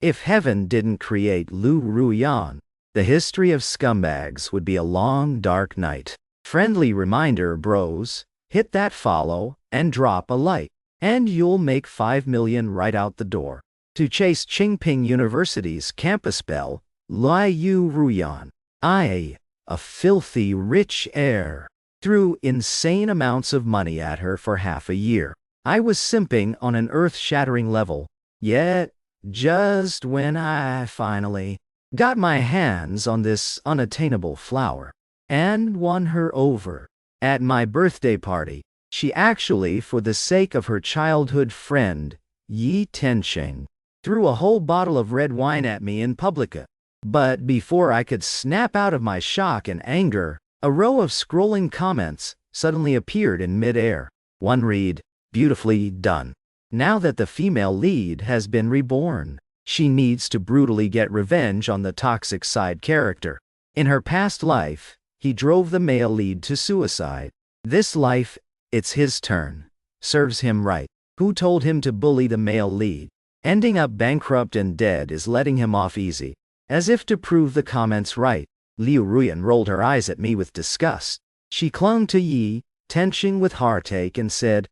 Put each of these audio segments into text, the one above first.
If heaven didn't create Liu Ruyan, the history of scumbags would be a long, dark night. Friendly reminder, bros, hit that follow and drop a like, and you'll make 5 million right out the door. To chase Qingping University's campus belle, Liu Ruyan, a filthy rich heir, threw insane amounts of money at her for half a year. I was simping on an earth-shattering level, yet just when I finally got my hands on this unattainable flower and won her over at my birthday party, she actually, for the sake of her childhood friend, Yi Tensheng, threw a whole bottle of red wine at me in public. But before I could snap out of my shock and anger, a row of scrolling comments suddenly appeared in mid-air. One read, "Beautifully done. Now that the female lead has been reborn, she needs to brutally get revenge on the toxic side character. In her past life, he drove the male lead to suicide. This life, it's his turn. Serves him right. Who told him to bully the male lead? Ending up bankrupt and dead is letting him off easy." As if to prove the comments right, Liu Ruyan rolled her eyes at me with disgust. She clung to Yi Tensheng with heartache and said,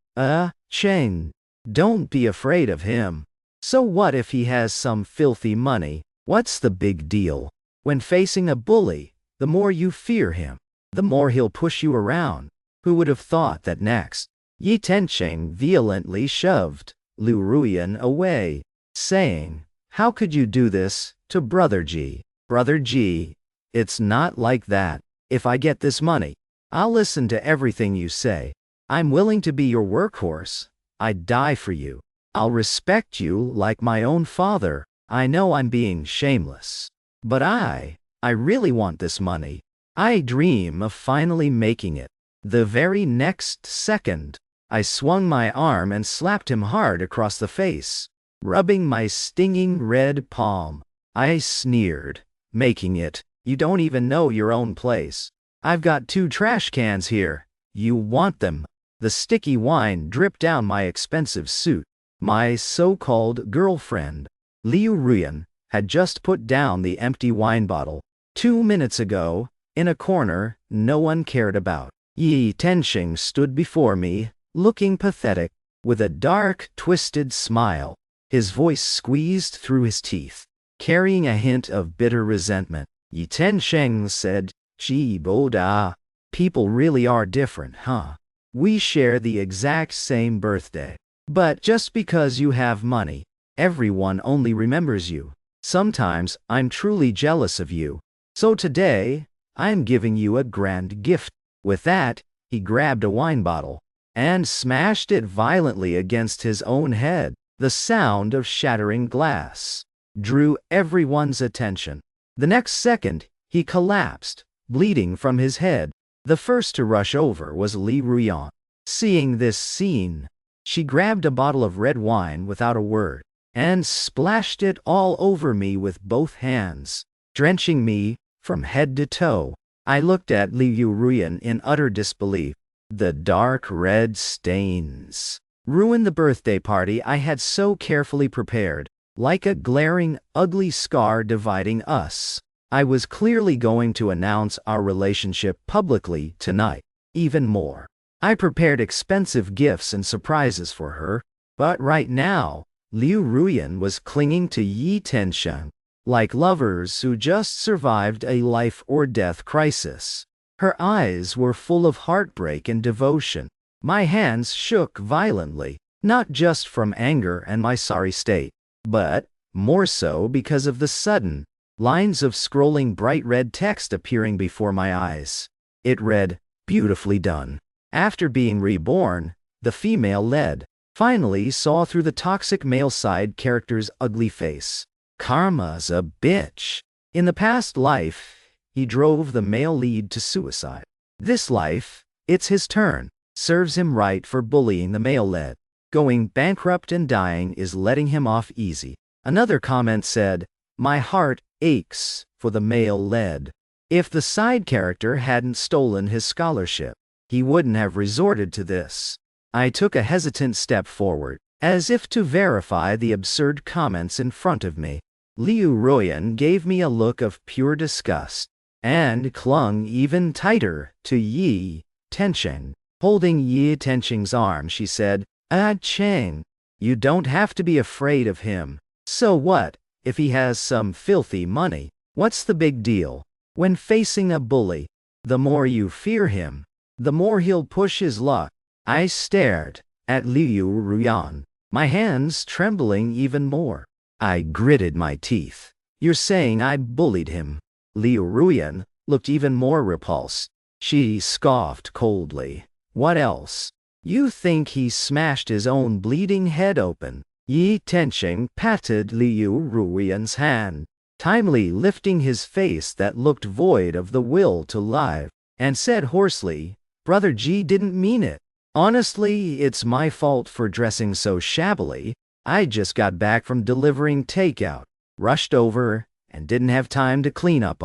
Cheng, don't be afraid of him. So what if he has some filthy money? What's the big deal? When facing a bully, the more you fear him, the more he'll push you around. Who would have thought that next? Yi Tensheng violently shoved Liu Ruyan away, saying, "How could you do this to Brother G? Brother G, it's not like that. If I get this money, I'll listen to everything you say. I'm willing to be your workhorse. I'd die for you. I'll respect you like my own father. I know I'm being shameless. But I really want this money. I dream of finally making it." The very next second, I swung my arm and slapped him hard across the face, rubbing my stinging red palm. I sneered, "Making it? You don't even know your own place. I've got 2 trash cans here. You want them?" The sticky wine dripped down my expensive suit. My so-called girlfriend, Liu Ruyan, had just put down the empty wine bottle 2 minutes ago, in a corner no one cared about. Yi Tensheng stood before me, looking pathetic, with a dark, twisted smile, his voice squeezed through his teeth, carrying a hint of bitter resentment. Yi Tensheng said, "Gee, Boda, people really are different, huh? We share the exact same birthday. But just because you have money, everyone only remembers you. Sometimes I'm truly jealous of you. So today, I'm giving you a grand gift." With that, he grabbed a wine bottle and smashed it violently against his own head. The sound of shattering glass drew everyone's attention. The next second, he collapsed, bleeding from his head. The first to rush over was Liu Ruyan. Seeing this scene, she grabbed a bottle of red wine without a word and splashed it all over me with both hands, drenching me from head to toe. I looked at Liu Ruyan in utter disbelief. The dark red stains ruined the birthday party I had so carefully prepared, like a glaring, ugly scar dividing us. I was clearly going to announce our relationship publicly tonight. Even more, I prepared expensive gifts and surprises for her, but right now, Liu Ruyan was clinging to Yi Tensheng like lovers who just survived a life-or-death crisis. Her eyes were full of heartbreak and devotion. My hands shook violently, not just from anger and my sorry state, but more so because of the sudden lines of scrolling bright red text appearing before my eyes. It read, "Beautifully done. After being reborn, the female-led finally saw through the toxic male side character's ugly face. Karma's a bitch. In the past life, he drove the male lead to suicide. This life, it's his turn. Serves him right for bullying the male-led. Going bankrupt and dying is letting him off easy." Another comment said, "My heart aches for the male-led. If the side character hadn't stolen his scholarship, he wouldn't have resorted to this." I took a hesitant step forward, as if to verify the absurd comments in front of me. Liu Ruyan gave me a look of pure disgust, and clung even tighter to Yi Tencheng. Holding Yi Tencheng's arm, she said, "Ah, Cheng, you don't have to be afraid of him. So what, if he has some filthy money? What's the big deal? When facing a bully, the more you fear him, the more he'll push his luck." I stared at Liu Ruyan, my hands trembling even more. I gritted my teeth. "You're saying I bullied him?" Liu Ruyan looked even more repulsed. She scoffed coldly. "What else? You think he smashed his own bleeding head open?" Yi Tencheng patted Liu Ruyan's hand, timely lifting his face that looked void of the will to live, and said hoarsely, "Brother Ji didn't mean it. Honestly, it's my fault for dressing so shabbily. I just got back from delivering takeout, rushed over, and didn't have time to clean up.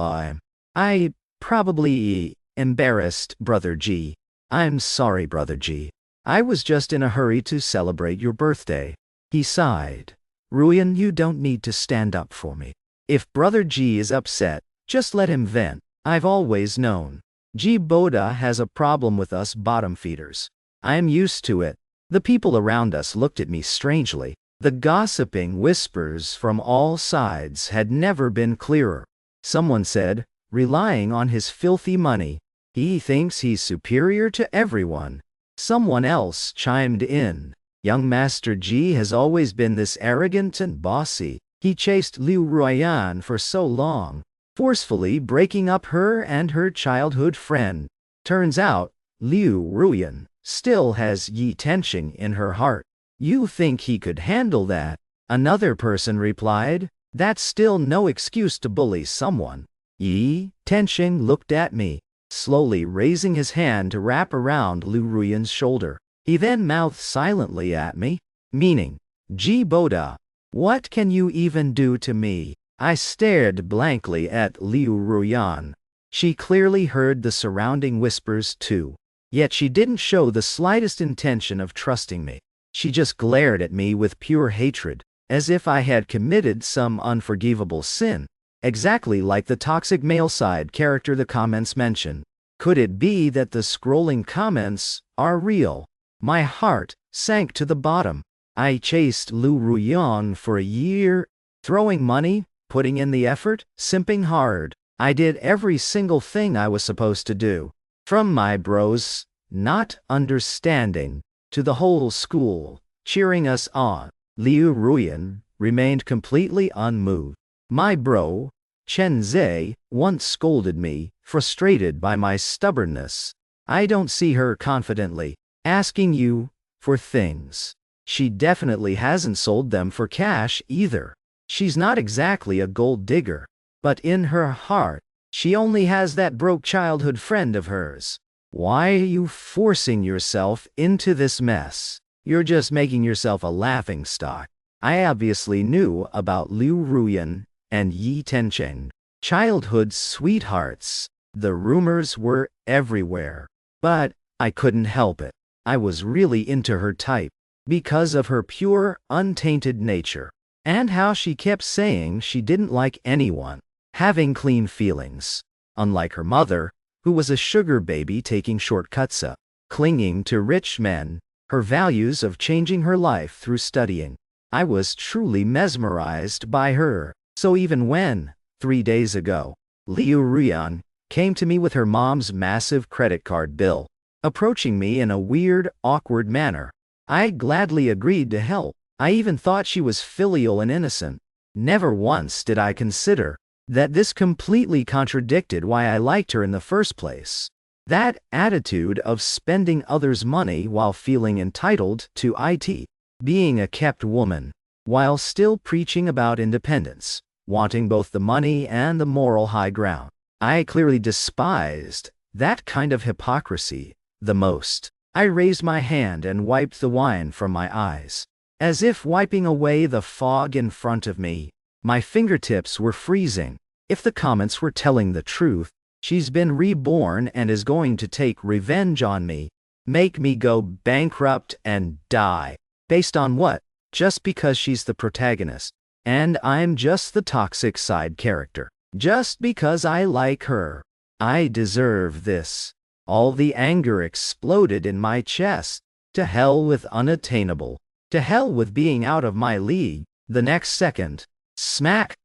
I probably embarrassed Brother Ji. I'm sorry, Brother Ji. I was just in a hurry to celebrate your birthday." He sighed. "Ruyan, you don't need to stand up for me. If Brother Ji is upset, just let him vent. I've always known. Ji Boda has a problem with us bottom feeders. I'm used to it." The people around us looked at me strangely. The gossiping whispers from all sides had never been clearer. Someone said, "Relying on his filthy money, he thinks he's superior to everyone." Someone else chimed in, "Young Master Ji has always been this arrogant and bossy. He chased Liu Ruyan for so long, forcefully breaking up her and her childhood friend. Turns out, Liu Ruyan still has Yi Tencheng in her heart. You think he could handle that?" Another person replied, "That's still no excuse to bully someone." Yi Tencheng looked at me, slowly raising his hand to wrap around Liu Ruyan's shoulder. He then mouthed silently at me, meaning, "Ji Boda, what can you even do to me?" I stared blankly at Liu Ruyan. She clearly heard the surrounding whispers too. Yet she didn't show the slightest intention of trusting me. She just glared at me with pure hatred, as if I had committed some unforgivable sin, exactly like the toxic male side character the comments mention. Could it be that the scrolling comments are real? My heart sank to the bottom. I chased Liu Ruyan for a year, throwing money, putting in the effort, simping hard. I did every single thing I was supposed to do. From my bros not understanding, to the whole school cheering us on, Liu Ruyan remained completely unmoved. My bro, Chen Zhe, once scolded me, frustrated by my stubbornness. I don't see her confidently asking you for things. She definitely hasn't sold them for cash either. She's not exactly a gold digger, but in her heart, she only has that broke childhood friend of hers. Why are you forcing yourself into this mess? You're just making yourself a laughingstock. I obviously knew about Liu Ruyan and Yi Tencheng, childhood sweethearts. The rumors were everywhere. But I couldn't help it. I was really into her type, because of her pure, untainted nature, and how she kept saying she didn't like anyone having clean feelings. Unlike her mother, who was a sugar baby taking shortcuts up, clinging to rich men, her values of changing her life through studying. I was truly mesmerized by her. So even when, 3 days ago, Liu Ruyan came to me with her mom's massive credit card bill, approaching me in a weird, awkward manner, I gladly agreed to help. I even thought she was filial and innocent. Never once did I consider that this completely contradicted why I liked her in the first place. That attitude of spending others' money while feeling entitled to it, being a kept woman, while still preaching about independence, wanting both the money and the moral high ground. I clearly despised that kind of hypocrisy the most. I raised my hand and wiped the wine from my eyes, as if wiping away the fog in front of me. My fingertips were freezing. If the comments were telling the truth, she's been reborn and is going to take revenge on me, make me go bankrupt and die. Based on what? Just because she's the protagonist. And I'm just the toxic side character. Just because I like her. I deserve this. All the anger exploded in my chest. To hell with unattainable. To hell with being out of my league. The next second. Smack.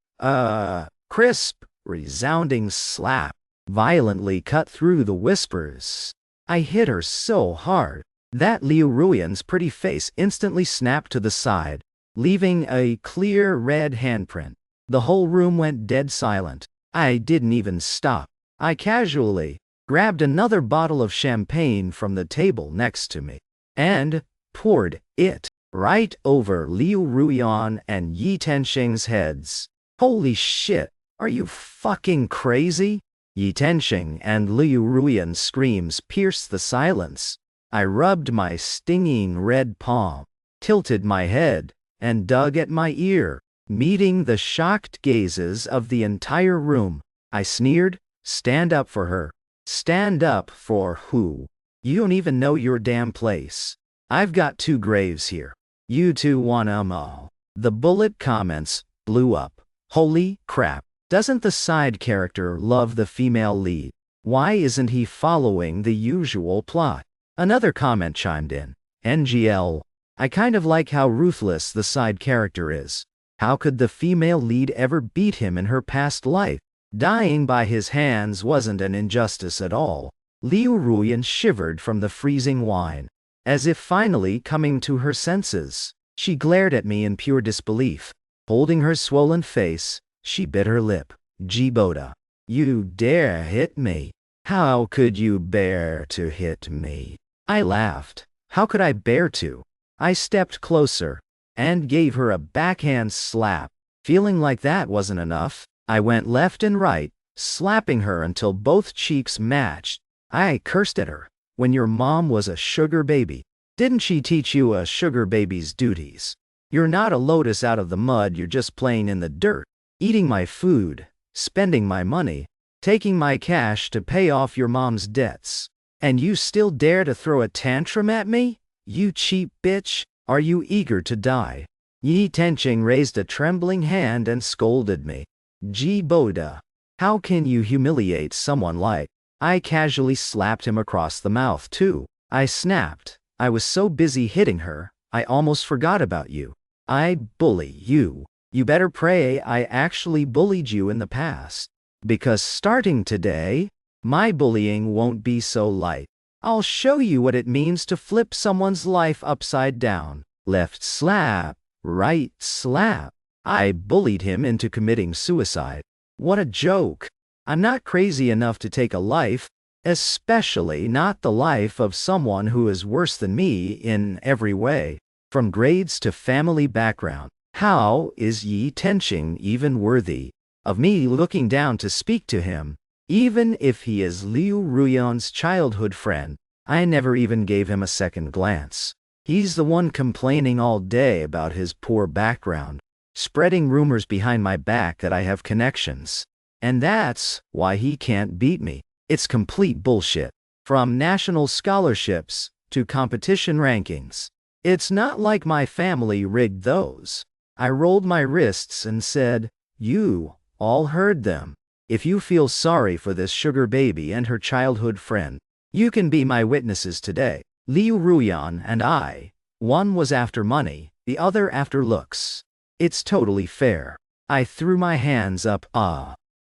Crisp, resounding slap. Violently cut through the whispers. I hit her so hard that Liu Ruyan's pretty face instantly snapped to the side, leaving a clear red handprint. The whole room went dead silent. I didn't even stop. I casually grabbed another bottle of champagne from the table next to me and poured it right over Liu Ruyan and Yi Tenxing's heads. Holy shit, are you fucking crazy? Yi Tenxing and Liu Ruyan's screams pierced the silence. I rubbed my stinging red palm, tilted my head, and dug at my ear, meeting the shocked gazes of the entire room. I sneered, "Stand up for her." "Stand up for who? You don't even know your damn place. I've got 2 graves here. You two want 'em all." The bullet comments blew up. Holy crap. Doesn't the side character love the female lead? Why isn't he following the usual plot? Another comment chimed in. NGL. I kind of like how ruthless the side character is. How could the female lead ever beat him in her past life? Dying by his hands wasn't an injustice at all. Liu Ruyan shivered from the freezing wine, as if finally coming to her senses. She glared at me in pure disbelief. Holding her swollen face, she bit her lip. Boda. You dare hit me? How could you bear to hit me? I laughed. How could I bear to? I stepped closer and gave her a backhand slap. Feeling like that wasn't enough, I went left and right, slapping her until both cheeks matched. I cursed at her. When your mom was a sugar baby, didn't she teach you a sugar baby's duties? You're not a lotus out of the mud, you're just playing in the dirt, eating my food, spending my money, taking my cash to pay off your mom's debts. And you still dare to throw a tantrum at me? You cheap bitch, are you eager to die? Yi Tenxing raised a trembling hand and scolded me. Boda, how can you humiliate someone like? I casually slapped him across the mouth too. I snapped. I was so busy hitting her, I almost forgot about you. I bully you. You better pray I actually bullied you in the past. Because starting today, my bullying won't be so light. I'll show you what it means to flip someone's life upside down. Left slap, right slap. I bullied him into committing suicide. What a joke. I'm not crazy enough to take a life, especially not the life of someone who is worse than me in every way. From grades to family background. How is Yi Tenxing even worthy of me looking down to speak to him? Even if he is Liu Ruyan's childhood friend, I never even gave him a second glance. He's the one complaining all day about his poor background, spreading rumors behind my back that I have connections. And that's why he can't beat me. It's complete bullshit. From national scholarships to competition rankings. It's not like my family rigged those. I rolled my wrists and said, "You all heard them. If you feel sorry for this sugar baby and her childhood friend, you can be my witnesses today." Liu Ruyan and I, one was after money, the other after looks. It's totally fair. I threw my hands up.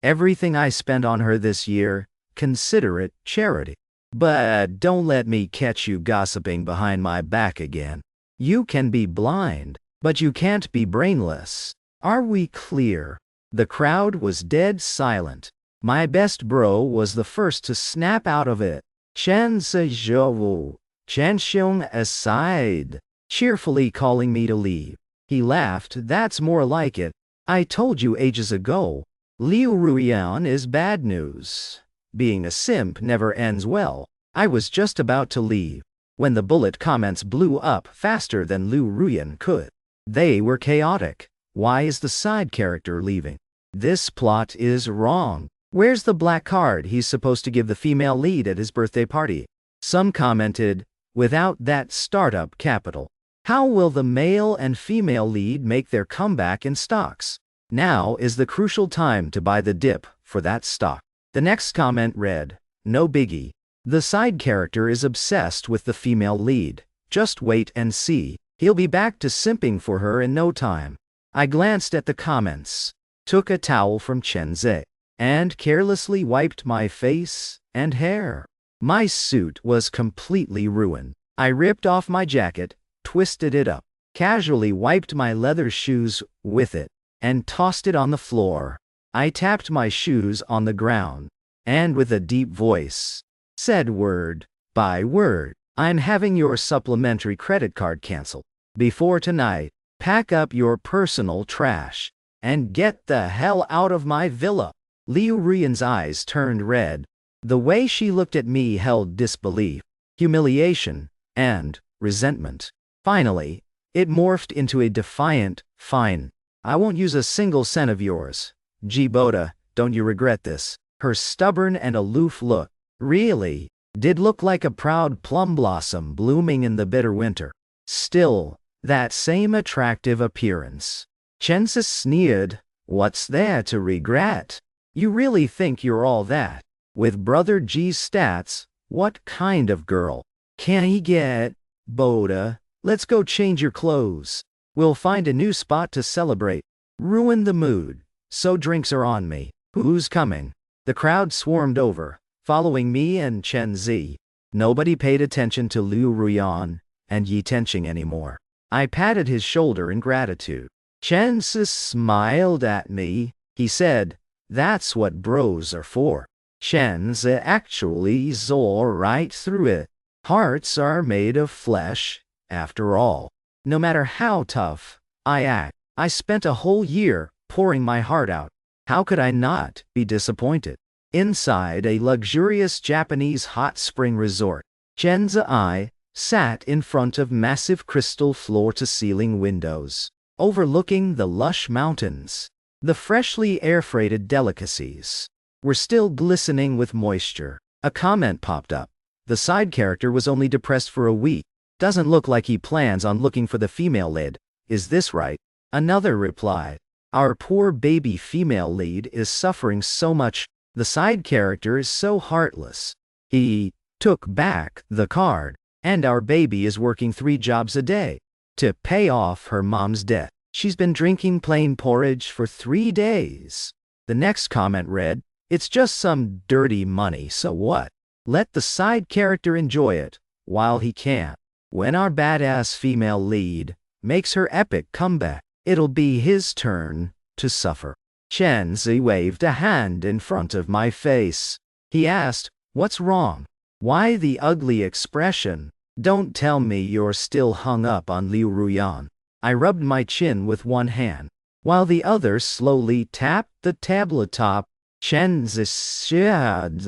Everything I spent on her this year, consider it charity. But don't let me catch you gossiping behind my back again. You can be blind, but you can't be brainless. Are we clear? The crowd was dead silent. My best bro was the first to snap out of it. "Chen se zhou, Chen xiong aside," cheerfully calling me to leave. He laughed. "That's more like it. I told you ages ago. Liu Ruyan is bad news. Being a simp never ends well." I was just about to leave when the bullet comments blew up faster than Liu Ruyan could. They were chaotic. Why is the side character leaving? This plot is wrong. Where's the black card he's supposed to give the female lead at his birthday party? Some commented, without that startup capital. How will the male and female lead make their comeback in stocks? Now is the crucial time to buy the dip for that stock. The next comment read, no biggie. The side character is obsessed with the female lead. Just wait and see. He'll be back to simping for her in no time. I glanced at the comments, took a towel from Chenzi, and carelessly wiped my face and hair. My suit was completely ruined. I ripped off my jacket, twisted it up, casually wiped my leather shoes with it, and tossed it on the floor. I tapped my shoes on the ground, and with a deep voice, said word by word, I'm having your supplementary credit card canceled. Before tonight, pack up your personal trash, and get the hell out of my villa. Liu Ruyan's eyes turned red. The way she looked at me held disbelief, humiliation, and resentment. Finally, it morphed into a defiant, fine. I won't use a single cent of yours. Gee Boda, don't you regret this? Her stubborn and aloof look, really, did look like a proud plum blossom blooming in the bitter winter. Still, that same attractive appearance. Chensis sneered, what's there to regret? You really think you're all that? With Brother G's stats, what kind of girl can he get? Boda, let's go change your clothes. We'll find a new spot to celebrate. Ruin the mood. So drinks are on me. Who's coming? The crowd swarmed over, following me and Chenzi. Nobody paid attention to Liu Ruyan and Yi Tenqing anymore. I patted his shoulder in gratitude. Chenzi smiled at me. He said, that's what bros are for. Chenzi actually saw right through it. Hearts are made of flesh, after all. No matter how tough I act, I spent a whole year pouring my heart out. How could I not be disappointed? Inside a luxurious Japanese hot spring resort, Chenzi and I sat in front of massive crystal floor-to-ceiling windows, overlooking the lush mountains. The freshly air-freighted delicacies were still glistening with moisture. A comment popped up. The side character was only depressed for a week. Doesn't look like he plans on looking for the female lead. Is this right? Another replied. Our poor baby female lead is suffering so much. The side character is so heartless. He took back the card, and our baby is working 3 jobs a day to pay off her mom's debt. She's been drinking plain porridge for 3 days. The next comment read, it's just some dirty money, so what? Let the side character enjoy it while he can. When our badass female lead makes her epic comeback, it'll be his turn to suffer. Chenzi waved a hand in front of my face. He asked, what's wrong? Why the ugly expression? Don't tell me you're still hung up on Liu Ruyan. I rubbed my chin with one hand, while the other slowly tapped the tabletop. Chenzi said,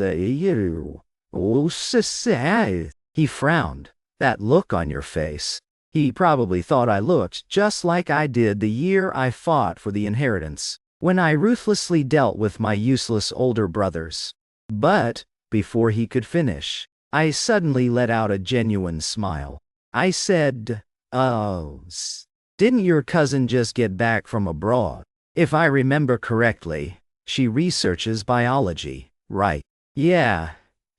he frowned. That look on your face. He probably thought I looked just like I did the year I fought for the inheritance, when I ruthlessly dealt with my useless older brothers. But, before he could finish, I suddenly let out a genuine smile. I said, oh, didn't your cousin just get back from abroad? If I remember correctly, she researches biology, right? Yeah.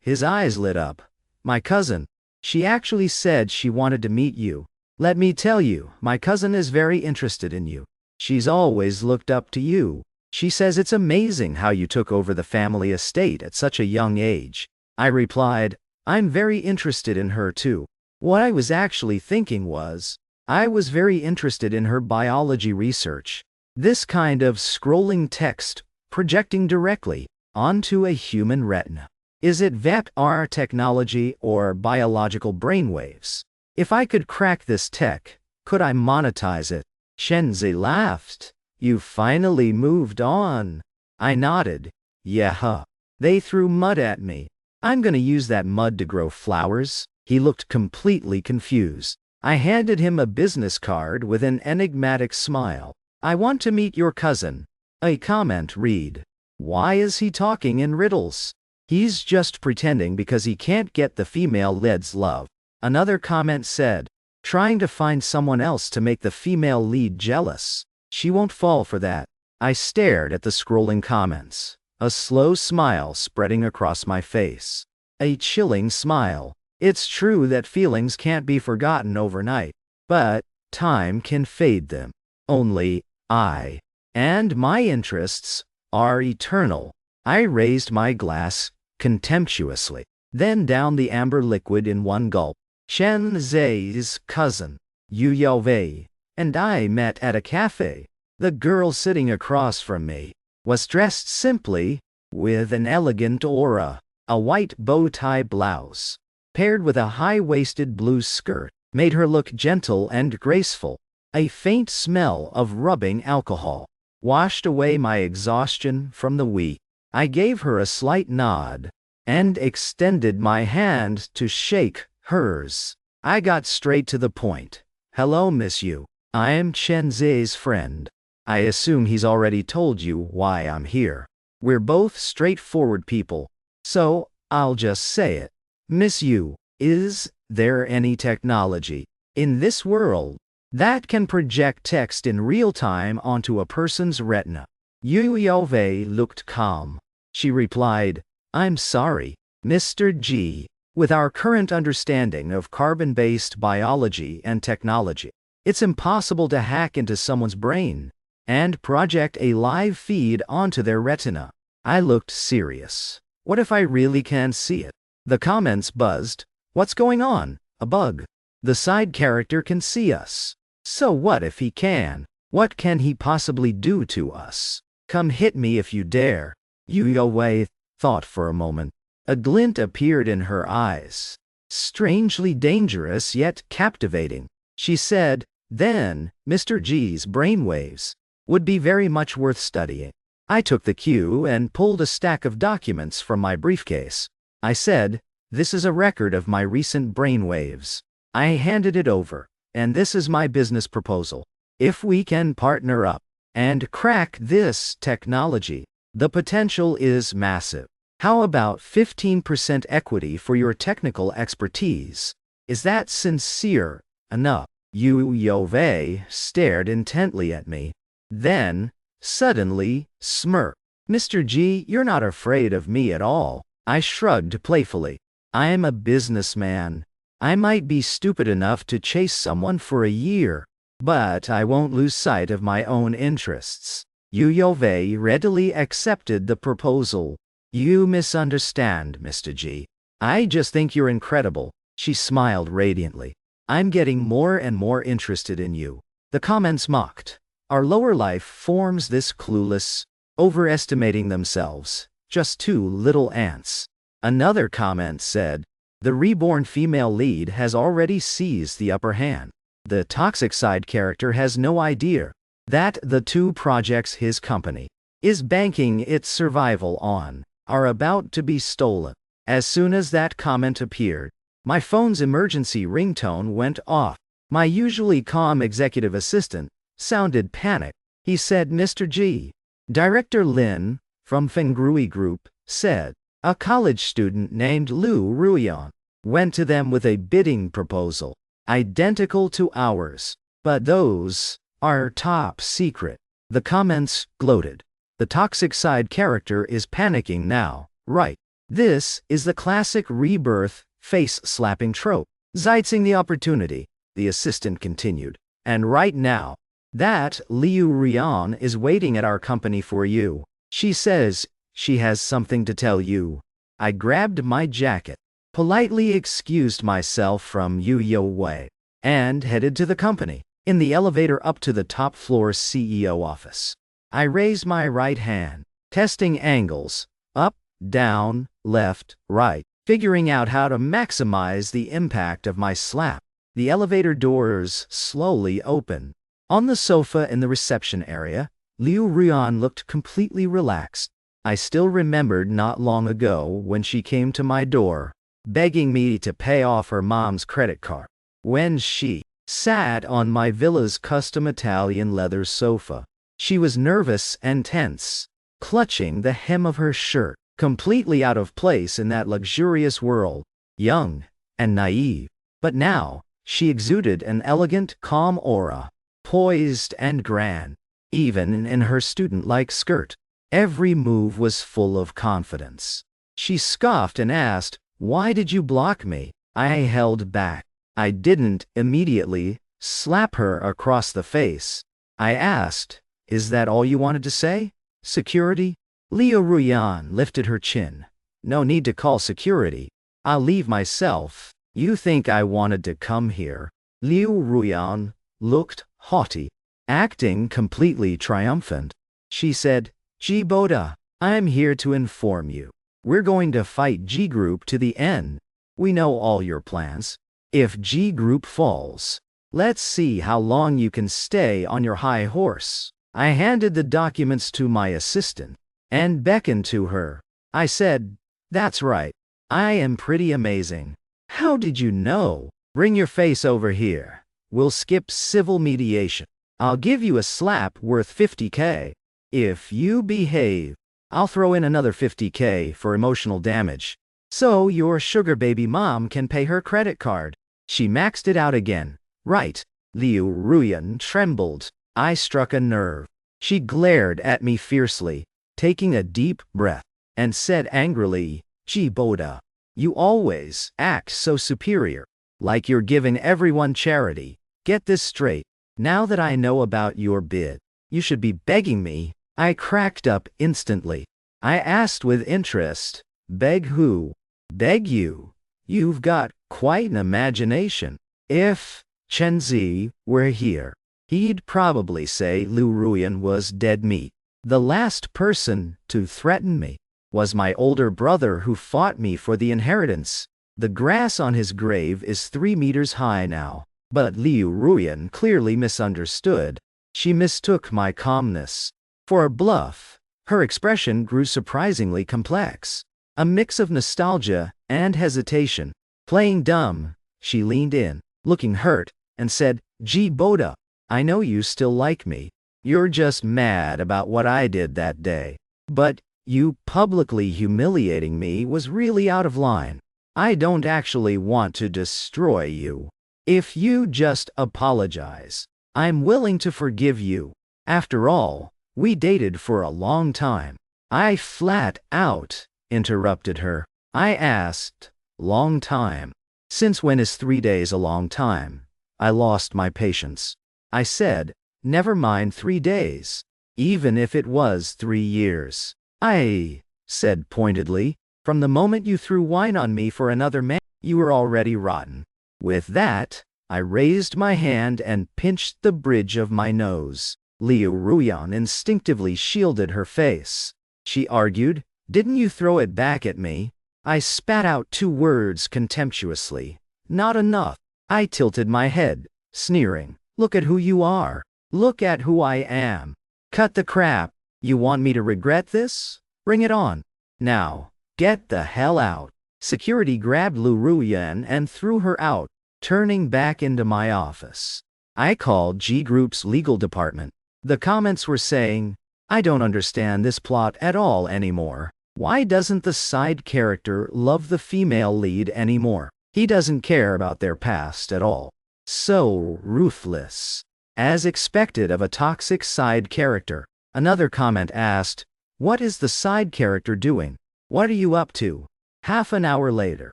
His eyes lit up. My cousin. She actually said she wanted to meet you. Let me tell you, my cousin is very interested in you. She's always looked up to you. She says it's amazing how you took over the family estate at such a young age. I replied, I'm very interested in her too. What I was actually thinking was, I was very interested in her biology research. This kind of scrolling text, projecting directly onto a human retina. Is it VR technology or biological brainwaves? If I could crack this tech, could I monetize it? Chenzi laughed. You finally moved on. I nodded. Yeah. They threw mud at me. I'm gonna use that mud to grow flowers. He looked completely confused. I handed him a business card with an enigmatic smile. I want to meet your cousin. A comment read. Why is he talking in riddles? He's just pretending because he can't get the female lead's love. Another comment said, trying to find someone else to make the female lead jealous. She won't fall for that. I stared at the scrolling comments, a slow smile spreading across my face. A chilling smile. It's true that feelings can't be forgotten overnight, but time can fade them. Only I and my interests are eternal. I raised my glass contemptuously, then downed the amber liquid in one gulp. Chen Zhe's cousin, Yu Yaowei, and I met at a cafe. The girl sitting across from me was dressed simply, with an elegant aura. A white bow-tie blouse, paired with a high-waisted blue skirt, made her look gentle and graceful. A faint smell of rubbing alcohol washed away my exhaustion from the week. I gave her a slight nod and extended my hand to shake hers. I got straight to the point. Hello, Miss Yu. I am Chen Zhe's friend. I assume he's already told you why I'm here. We're both straightforward people, so I'll just say it. Miss Yu, is there any technology in this world that can project text in real time onto a person's retina? Yu Yaowei looked calm. She replied, I'm sorry, Mr. G. With our current understanding of carbon-based biology and technology, it's impossible to hack into someone's brain and project a live feed onto their retina. I looked serious. What if I really can't see it? The comments buzzed. What's going on? A bug. The side character can see us. So what if he can? What can he possibly do to us? Come hit me if you dare. Yu Yaowei thought for a moment. A glint appeared in her eyes. Strangely dangerous yet captivating. She said, then, Mr. G's brainwaves would be very much worth studying. I took the cue and pulled a stack of documents from my briefcase. I said, this is a record of my recent brainwaves. I handed it over, and this is my business proposal. If we can partner up and crack this technology, the potential is massive. How about 15% equity for your technical expertise? Is that sincere enough? Yu Yaowei stared intently at me, then suddenly smirked. Mr. G, you're not afraid of me at all. I shrugged playfully. I am a businessman. I might be stupid enough to chase someone for a year, but I won't lose sight of my own interests. Yu Yaowei readily accepted the proposal. You misunderstand, Mr. G. I just think you're incredible. She smiled radiantly. I'm getting more and more interested in you. The comments mocked. Our lower life forms this clueless, overestimating themselves. Just two little ants. Another comment said, the reborn female lead has already seized the upper hand. The toxic side character has no idea that the two projects his company is banking its survival on are about to be stolen. As soon as that comment appeared, my phone's emergency ringtone went off. My usually calm executive assistant sounded panicked. He said, Mr. G. Director Lin, from Fengrui Group, said, a college student named Liu Ruyan went to them with a bidding proposal, identical to ours, but those are top secret. The comments gloated. The toxic side character is panicking now, right? This is the classic rebirth face-slapping trope. Seizing the opportunity, the assistant continued. And right now, that Liu Ruyan is waiting at our company for you. She says she has something to tell you. I grabbed my jacket, politely excused myself from Yu Yaowei, and headed to the company. In the elevator up to the top floor CEO office, I raised my right hand, testing angles, up, down, left, right, figuring out how to maximize the impact of my slap. The elevator doors slowly opened. On the sofa in the reception area, Liu Ruyan looked completely relaxed. I still remembered not long ago when she came to my door, begging me to pay off her mom's credit card. When she sat on my villa's custom Italian leather sofa, she was nervous and tense, clutching the hem of her shirt, completely out of place in that luxurious world, young and naive. But now, She exuded an elegant, calm aura, poised and grand, even in her student-like skirt. Every move was full of confidence. She scoffed and asked, "Why did you block me?" I held back. I didn't immediately slap her across the face. I asked, "Is that all you wanted to say? Security?" Liu Ruyan lifted her chin. "No need to call security. I'll leave myself. You think I wanted to come here?" Liu Ruyan looked haughty, acting completely triumphant. She said, "Boda, I'm here to inform you. We're going to fight G Group to the end. We know all your plans. If G Group falls, let's see how long you can stay on your high horse." I handed the documents to my assistant and beckoned to her. I said, "That's right. I am pretty amazing." "How did you know?" "Bring your face over here. We'll skip civil mediation. I'll give you a slap worth 50K. If you behave, I'll throw in another 50K for emotional damage. So your sugar baby mom can pay her credit card." She maxed it out again. "Right." Liu Ruyan trembled. I struck a nerve. She glared at me fiercely, taking a deep breath, and said angrily, "Boda, you always act so superior, like you're giving everyone charity. Get this straight. Now that I know about your bid, you should be begging me." I cracked up instantly. I asked with interest, "Beg who?" "Beg you. You've got quite an imagination. If Chenzi were here, he'd probably say Liu Ruyan was dead meat. The last person to threaten me was my older brother who fought me for the inheritance. The grass on his grave is 3 meters high now." But Liu Ruyan clearly misunderstood. She mistook my calmness for a bluff. Her expression grew surprisingly complex, a mix of nostalgia and hesitation. Playing dumb, she leaned in, looking hurt, and said, "Boda, I know you still like me. You're just mad about what I did that day. But you publicly humiliating me was really out of line. I don't actually want to destroy you. If you just apologize, I'm willing to forgive you. After all, we dated for a long time." I flat out interrupted her. I asked, "Long time? Since when is 3 days a long time?" I lost my patience. I said, "Never mind 3 days. Even if it was 3 years. I said pointedly, "From the moment you threw wine on me for another man, you were already rotten." With that, I raised my hand and pinched the bridge of my nose. Liu Ruyan instinctively shielded her face. She argued, "Didn't you throw it back at me?" I spat out 2 words contemptuously. "Not enough." I tilted my head, sneering. "Look at who you are. Look at who I am. Cut the crap. You want me to regret this? Bring it on. Now, get the hell out." Security grabbed Liu Ruyan and threw her out, turning back into my office. I called G Group's legal department. The comments were saying, "I don't understand this plot at all anymore. Why doesn't the side character love the female lead anymore? He doesn't care about their past at all. So ruthless. As expected of a toxic side character." Another comment asked, "What is the side character doing? What are you up to?" Half an hour later,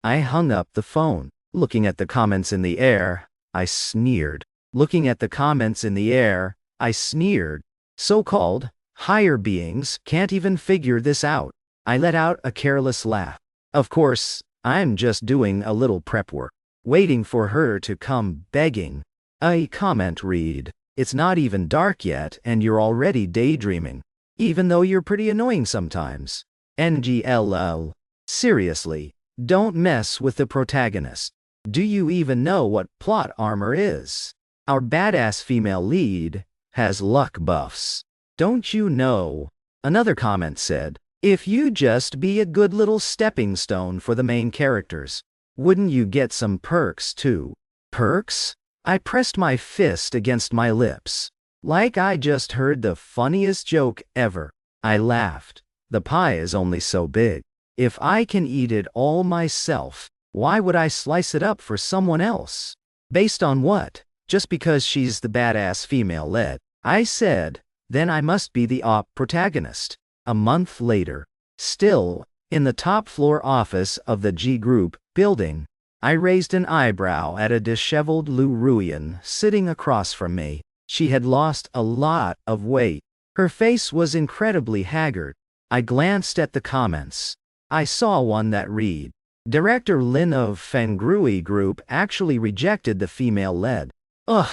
I hung up the phone. Looking at the comments in the air, I sneered. Looking at the comments in the air, I sneered. So-called higher beings can't even figure this out. I let out a careless laugh. Of course, I'm just doing a little prep work, waiting for her to come begging. A comment read, "It's not even dark yet and you're already daydreaming. Even though you're pretty annoying sometimes. NGLL. Seriously, don't mess with the protagonist. Do you even know what plot armor is? Our badass female lead has luck buffs. Don't you know?" Another comment said, "If you just be a good little stepping stone for the main characters, wouldn't you get some perks too?" Perks? I pressed my fist against my lips, like I just heard the funniest joke ever. I laughed. The pie is only so big. If I can eat it all myself, why would I slice it up for someone else? Based on what? Just because she's the badass female lead. I said, then I must be the op protagonist. A month later, still, in the top floor office of the G Group building, I raised an eyebrow at a disheveled Liu Ruyan sitting across from me. She had lost a lot of weight. Her face was incredibly haggard. I glanced at the comments. I saw one that read, Director Lin of Fengrui Group actually rejected the female lead. Ugh,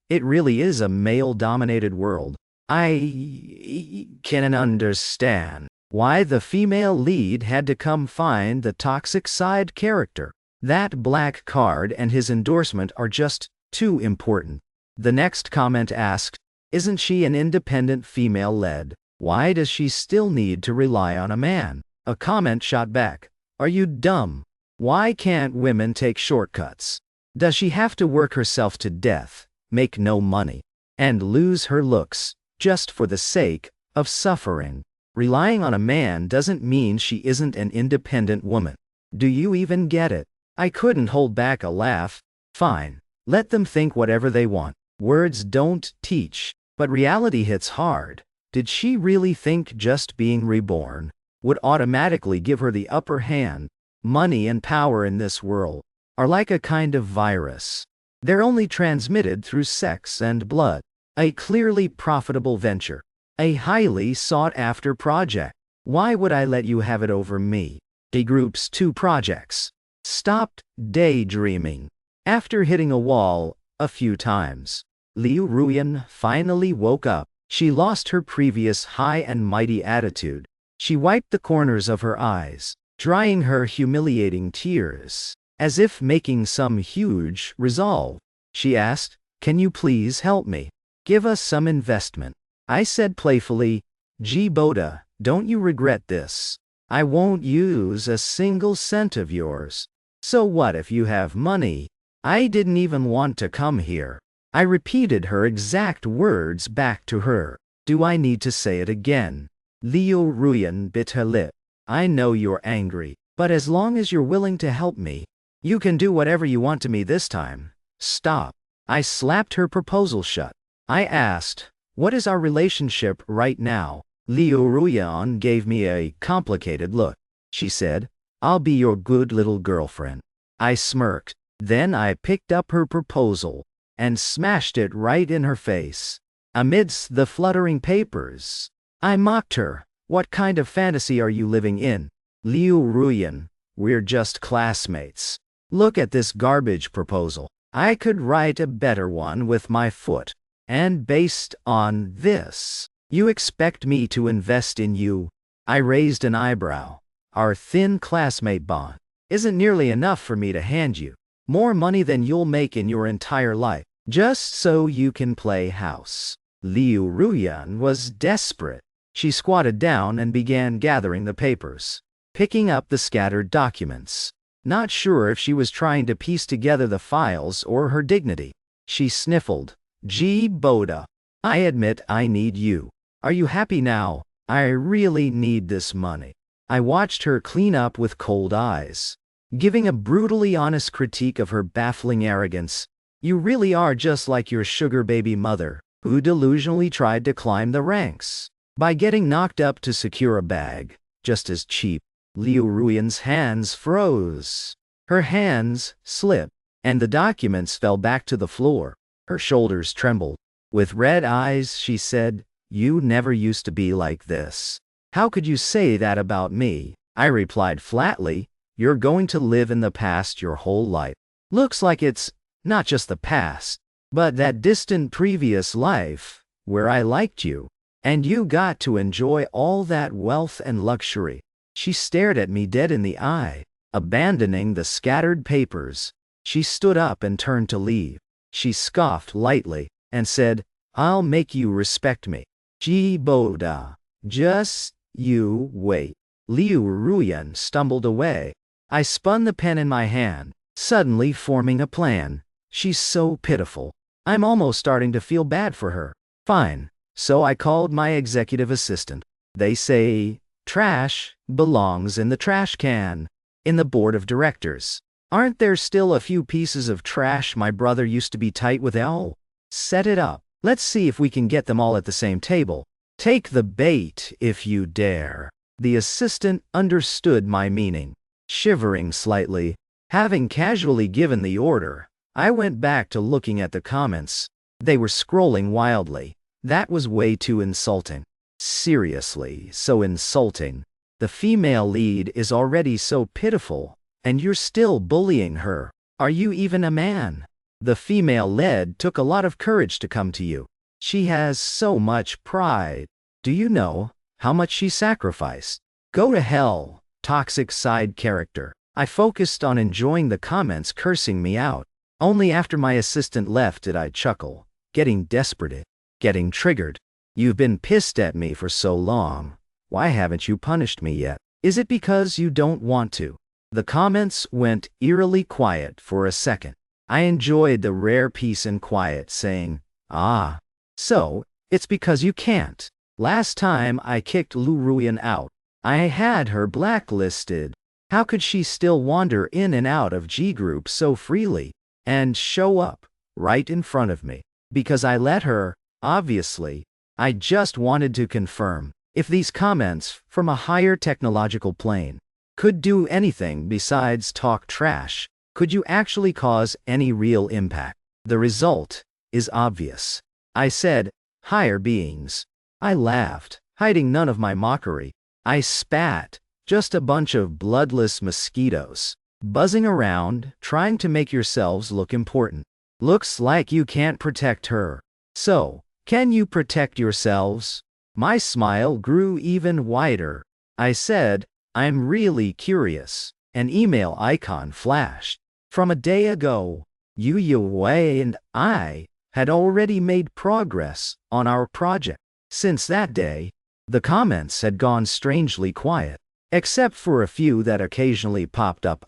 it really is a male-dominated world. I can't understand why the female lead had to come find the toxic side character. That black card and his endorsement are just too important. The next comment asked, isn't she an independent female lead? Why does she still need to rely on a man? A comment shot back, are you dumb? Why can't women take shortcuts? Does she have to work herself to death, make no money, and lose her looks, just for the sake of suffering? Relying on a man doesn't mean she isn't an independent woman. Do you even get it? I couldn't hold back a laugh. Fine, let them think whatever they want. Words don't teach, but reality hits hard. Did she really think just being reborn would automatically give her the upper hand? Money and power in this world are like a kind of virus. They're only transmitted through sex and blood. A clearly profitable venture. A highly sought-after project. Why would I let you have it over me? The group's 2 projects. Stopped daydreaming. After hitting a wall a few times, Liu Ruyan finally woke up. She lost her previous high and mighty attitude. She wiped the corners of her eyes, drying her humiliating tears. As if making some huge resolve, she asked, can you please help me? Give us some investment. I said playfully, gee Boda, don't you regret this? I won't use a single cent of yours. So what if you have money? I didn't even want to come here. I repeated her exact words back to her. Do I need to say it again? Liu Ruyan bit her lip. I know you're angry, but as long as you're willing to help me, you can do whatever you want to me this time. Stop. I slapped her proposal shut. I asked, what is our relationship right now? Liu Ruyan gave me a complicated look. She said, I'll be your good little girlfriend. I smirked. Then I picked up her proposal and smashed it right in her face. Amidst the fluttering papers, I mocked her. What kind of fantasy are you living in? Liu Ruyan, we're just classmates. Look at this garbage proposal. I could write a better one with my foot. And based on this, you expect me to invest in you? I raised an eyebrow. Our thin classmate bond isn't nearly enough for me to hand you more money than you'll make in your entire life, just so you can play house. Liu Ruyan was desperate. She squatted down and began gathering the papers, picking up the scattered documents. Not sure if she was trying to piece together the files or her dignity. She sniffled. Gee Boda, I admit I need you. Are you happy now? I really need this money. I watched her clean up with cold eyes, giving a brutally honest critique of her baffling arrogance. You really are just like your sugar baby mother, who delusionally tried to climb the ranks by getting knocked up to secure a bag, just as cheap. Liu Ruyan's hands froze. Her hands slipped, and the documents fell back to the floor. Her shoulders trembled. With red eyes, she said, you never used to be like this. How could you say that about me? I replied flatly, you're going to live in the past your whole life. Looks like it's not just the past, but that distant previous life, where I liked you, and you got to enjoy all that wealth and luxury. She stared at me dead in the eye, abandoning the scattered papers. She stood up and turned to leave. She scoffed lightly and said, I'll make you respect me. Gee Boda, just you wait. Liu Ruyan stumbled away. I spun the pen in my hand, suddenly forming a plan. She's so pitiful. I'm almost starting to feel bad for her. Fine. So I called my executive assistant. They say, trash belongs in the trash can. In the board of directors. Aren't there still a few pieces of trash my brother used to be tight with? Oh, set it up. Let's see if we can get them all at the same table. Take the bait if you dare. The assistant understood my meaning. Shivering slightly, having casually given the order, I went back to looking at the comments. They were scrolling wildly. That was way too insulting. Seriously, so insulting. The female lead is already so pitiful, and you're still bullying her. Are you even a man? The female lead took a lot of courage to come to you. She has so much pride. Do you know how much she sacrificed? Go to hell, toxic side character. I focused on enjoying the comments cursing me out. Only after my assistant left did I chuckle, getting desperate, getting triggered. You've been pissed at me for so long. Why haven't you punished me yet? Is it because you don't want to? The comments went eerily quiet for a second. I enjoyed the rare peace and quiet, saying, "Ah, so it's because you can't." Last time I kicked Liu Ruyan out, I had her blacklisted. How could she still wander in and out of G groups so freely and show up right in front of me? Because I let her, obviously. I just wanted to confirm if these comments from a higher technological plane could do anything besides talk trash. Could you actually cause any real impact? The result is obvious. I said, higher beings. I laughed, hiding none of my mockery. I spat, just a bunch of bloodless mosquitoes, buzzing around, trying to make yourselves look important. Looks like you can't protect her. So, can you protect yourselves? My smile grew even wider. I said, I'm really curious. An email icon flashed. From a day ago, Yu Wei and I had already made progress on our project. Since that day, the comments had gone strangely quiet, except for a few that occasionally popped up,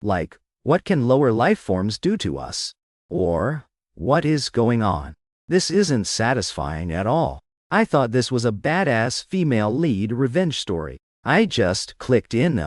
like, what can lower life forms do to us? Or, what is going on? This isn't satisfying at all. I thought this was a badass female lead revenge story. I just clicked in.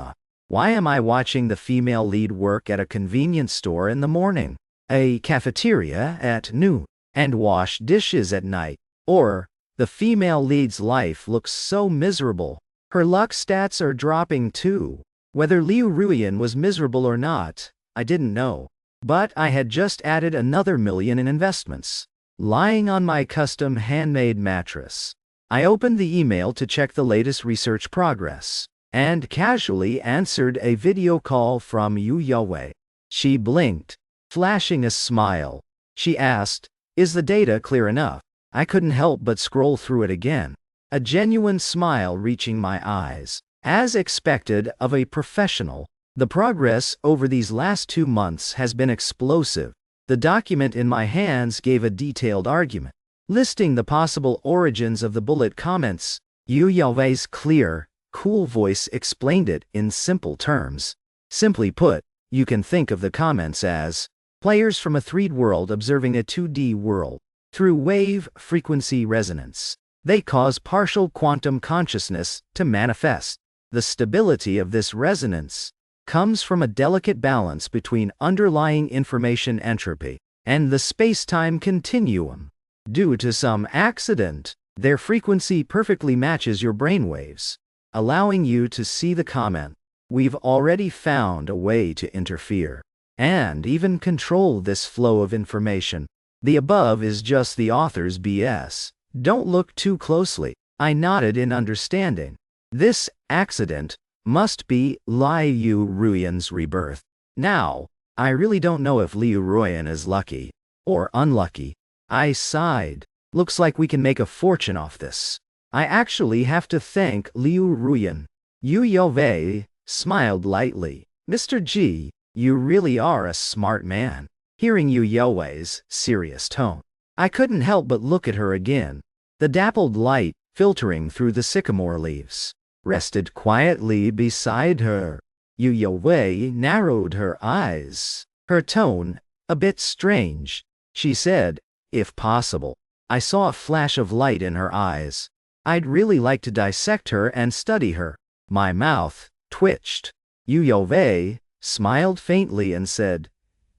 Why am I watching the female lead work at a convenience store in the morning, a cafeteria at noon, and wash dishes at night? Or, the female lead's life looks so miserable. Her luck stats are dropping too. Whether Liu Ruyan was miserable or not, I didn't know. But I had just added another million in investments. Lying on my custom handmade mattress, I opened the email to check the latest research progress, and casually answered a video call from Yu Wei. She blinked, flashing a smile. She asked, "Is the data clear enough?" I couldn't help but scroll through it again, a genuine smile reaching my eyes. As expected of a professional, the progress over these last 2 months has been explosive. The document in my hands gave a detailed argument, listing the possible origins of the bullet comments. Yu Wei's clear, cool voice explained it in simple terms. Simply put, you can think of the comments as players from a 3D world observing a 2D world. Through wave-frequency resonance, they cause partial quantum consciousness to manifest. The stability of this resonance comes from a delicate balance between underlying information entropy and the space-time continuum. Due to some accident, their frequency perfectly matches your brainwaves, allowing you to see the comment. We've already found a way to interfere and even control this flow of information. The above is just the author's BS. Don't look too closely. I nodded in understanding. This accident must be Liu Ruyan's rebirth. Now, I really don't know if Liu Ruyan is lucky or unlucky. I sighed. Looks like we can make a fortune off this. I actually have to thank Liu Ruyan. Yu Wei smiled lightly. Mr. G, you really are a smart man. Hearing Yu Wei's serious tone, I couldn't help but look at her again. The dappled light, filtering through the sycamore leaves, rested quietly beside her. Yu Wei narrowed her eyes. Her tone, a bit strange. She said, if possible. I saw a flash of light in her eyes. I'd really like to dissect her and study her. My mouth twitched. Yu Wei, smiled faintly and said,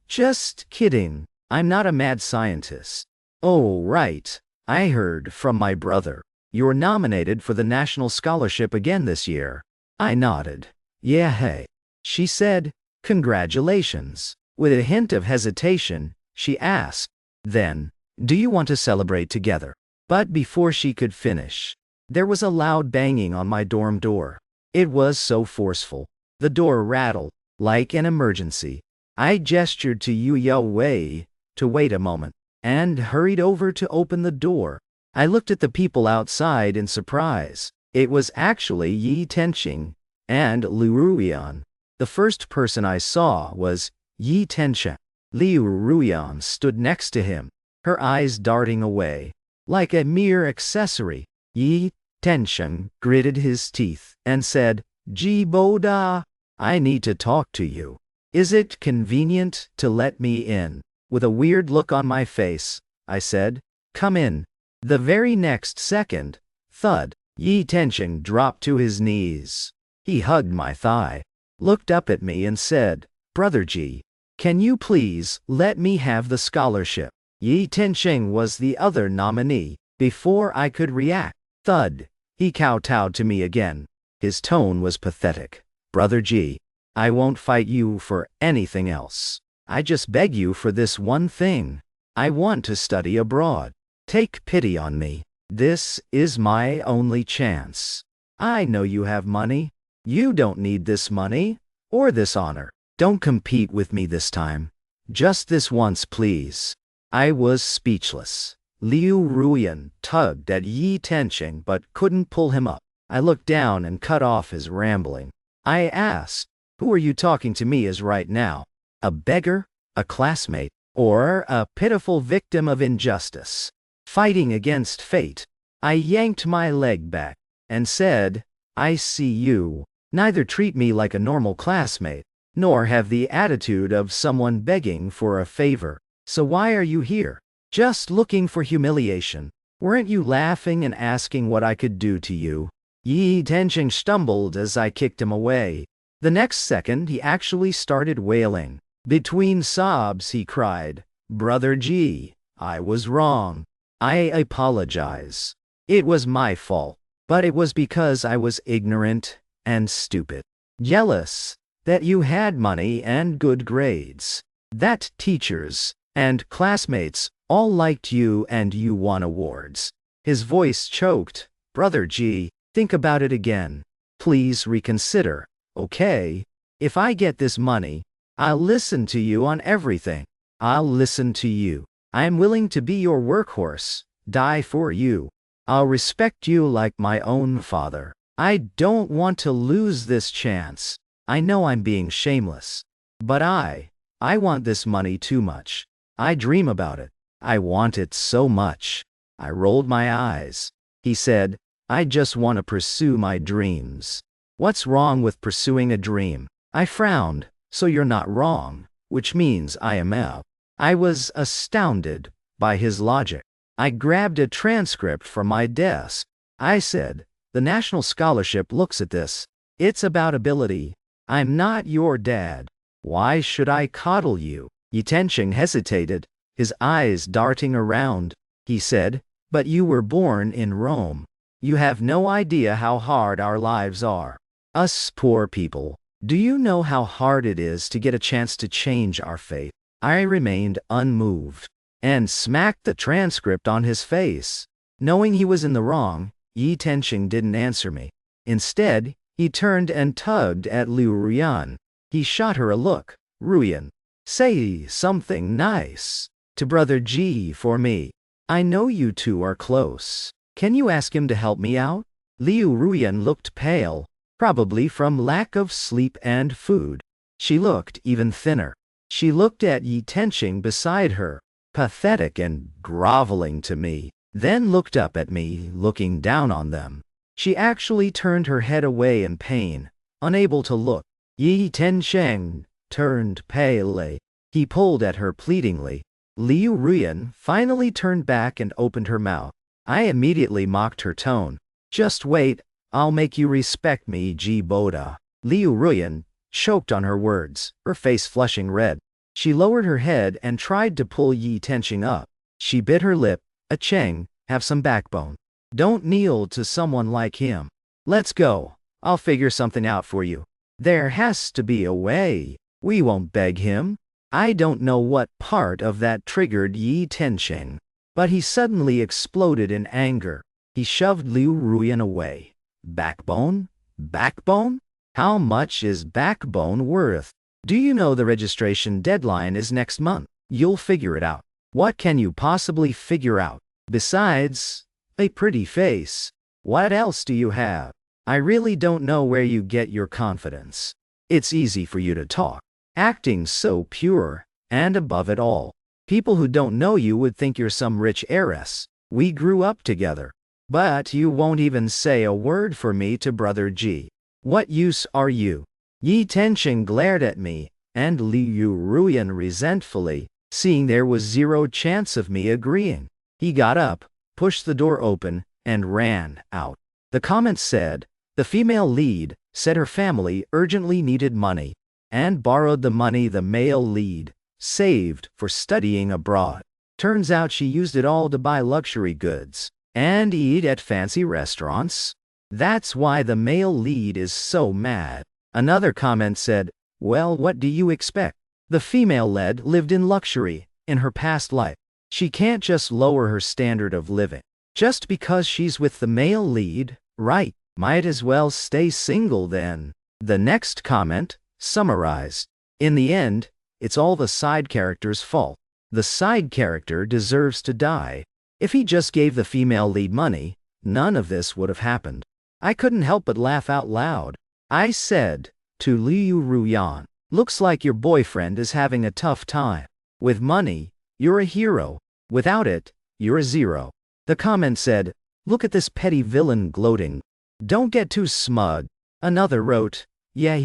"Just kidding, I'm not a mad scientist." "Oh, right. I heard from my brother. You're nominated for the National Scholarship again this year." I nodded. "Yeah, hey." She said, "Congratulations." With a hint of hesitation, she asked, then, "Do you want to celebrate together?" But before she could finish, there was a loud banging on my dorm door. It was so forceful. The door rattled, like an emergency. I gestured to Yu Wei to wait a moment, and hurried over to open the door. I looked at the people outside in surprise. It was actually Yi Tenqing and Liu Ruyan. The first person I saw was Yi Tenqing. Liu Ruyan stood next to him, her eyes darting away, like a mere accessory. Yi Tenqing gritted his teeth and said, "Boda, I need to talk to you. Is it convenient to let me in?" With a weird look on my face, I said, "Come in." The very next second, thud, Yi Tenqing dropped to his knees. He hugged my thigh, looked up at me and said, "Brother Ji, can you please let me have the scholarship?" Yi Tenqing was the other nominee. Before I could react, thud, he kowtowed to me again. His tone was pathetic. "Brother Ji, I won't fight you for anything else. I just beg you for this one thing. I want to study abroad. Take pity on me. This is my only chance. I know you have money. You don't need this money, or this honor. Don't compete with me this time. Just this once, please." I was speechless. Liu Ruyan tugged at Yi Tenqing but couldn't pull him up. I looked down and cut off his rambling. I asked, "Who are you talking to me as right now? A beggar, a classmate, or a pitiful victim of injustice, fighting against fate?" I yanked my leg back and said, "I see you neither treat me like a normal classmate, nor have the attitude of someone begging for a favor. So why are you here? Just looking for humiliation? Weren't you laughing and asking what I could do to you?" Yi Tenqing stumbled as I kicked him away. The next second he actually started wailing. Between sobs he cried, "Brother Ji, I was wrong. I apologize. It was my fault, but it was because I was ignorant and stupid. Jealous that you had money and good grades. That teachers and classmates all liked you and you won awards." His voice choked. "Brother Ji, think about it again. Please reconsider, okay? If I get this money, I'll listen to you on everything. I'll listen to you. I'm willing to be your workhorse, die for you. I'll respect you like my own father. I don't want to lose this chance. I know I'm being shameless. But I want this money too much. I dream about it. I want it so much." I rolled my eyes. He said, "I just want to pursue my dreams." "What's wrong with pursuing a dream?" I frowned. "So you're not wrong, which means I am out." I was astounded by his logic. I grabbed a transcript from my desk. I said, "The National Scholarship looks at this. It's about ability. I'm not your dad. Why should I coddle you?" Yi Tenqing hesitated, his eyes darting around. He said, "But you were born in Rome. You have no idea how hard our lives are. Us poor people. Do you know how hard it is to get a chance to change our fate?" I remained unmoved and smacked the transcript on his face. Knowing he was in the wrong, Yi Tenqing didn't answer me. Instead, he turned and tugged at Liu Ruyan. He shot her a look. "Ruyan, say something nice to Brother Ji for me. I know you two are close. Can you ask him to help me out?" Liu Ruyan looked pale, probably from lack of sleep and food. She looked even thinner. She looked at Yi Tenqing beside her, pathetic and groveling to me, then looked up at me, looking down on them. She actually turned her head away in pain, unable to look. Yi Tenqing turned pale. He pulled at her pleadingly. Liu Ruyan finally turned back and opened her mouth. I immediately mocked her tone. "Just wait, I'll make you respect me, Boda." Liu Ruyan choked on her words, her face flushing red. She lowered her head and tried to pull Yi Tenching up. She bit her lip. Cheng, have some backbone. Don't kneel to someone like him. Let's go. I'll figure something out for you. There has to be a way. We won't beg him. I don't know what part of that triggered Yi Tenching, but he suddenly exploded in anger. He shoved Liu Ruyan away. Backbone? Backbone? How much is backbone worth? Do you know the registration deadline is next month? You'll figure it out. What can you possibly figure out? Besides, a pretty face. What else do you have? I really don't know where you get your confidence. It's easy for you to talk, acting so pure, and above it all, people who don't know you would think you're some rich heiress. We grew up together. But you won't even say a word for me to Brother G. What use are you? Yi Tenching glared at me, and Liu Ruyan resentfully, seeing there was zero chance of me agreeing. He got up, pushed the door open, and ran out. The comments said, the female lead said her family urgently needed money, and borrowed the money the male lead saved for studying abroad. Turns out she used it all to buy luxury goods and eat at fancy restaurants. That's why the male lead is so mad. Another comment said, well, what do you expect? The female lead lived in luxury in her past life. She can't just lower her standard of living just because she's with the male lead, right? Might as well stay single then. The next comment summarized, in the end, it's all the side character's fault. The side character deserves to die. If he just gave the female lead money, none of this would have happened. I couldn't help but laugh out loud. I said to Liu Ruyan, looks like your boyfriend is having a tough time. With money, you're a hero. Without it, you're a zero. The comment said, look at this petty villain gloating. Don't get too smug. Another wrote, yeah,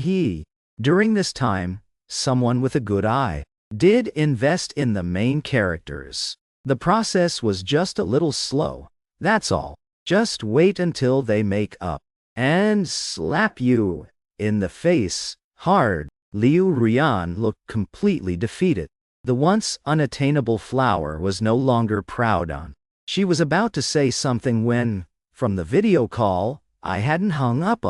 during this time, someone with a good eye did invest in the main characters. The process was just a little slow. That's all. Just wait until they make up and slap you in the face hard. Liu Ruyan looked completely defeated. The once unattainable flower was no longer proud on. She was about to say something when, from the video call, I hadn't hung up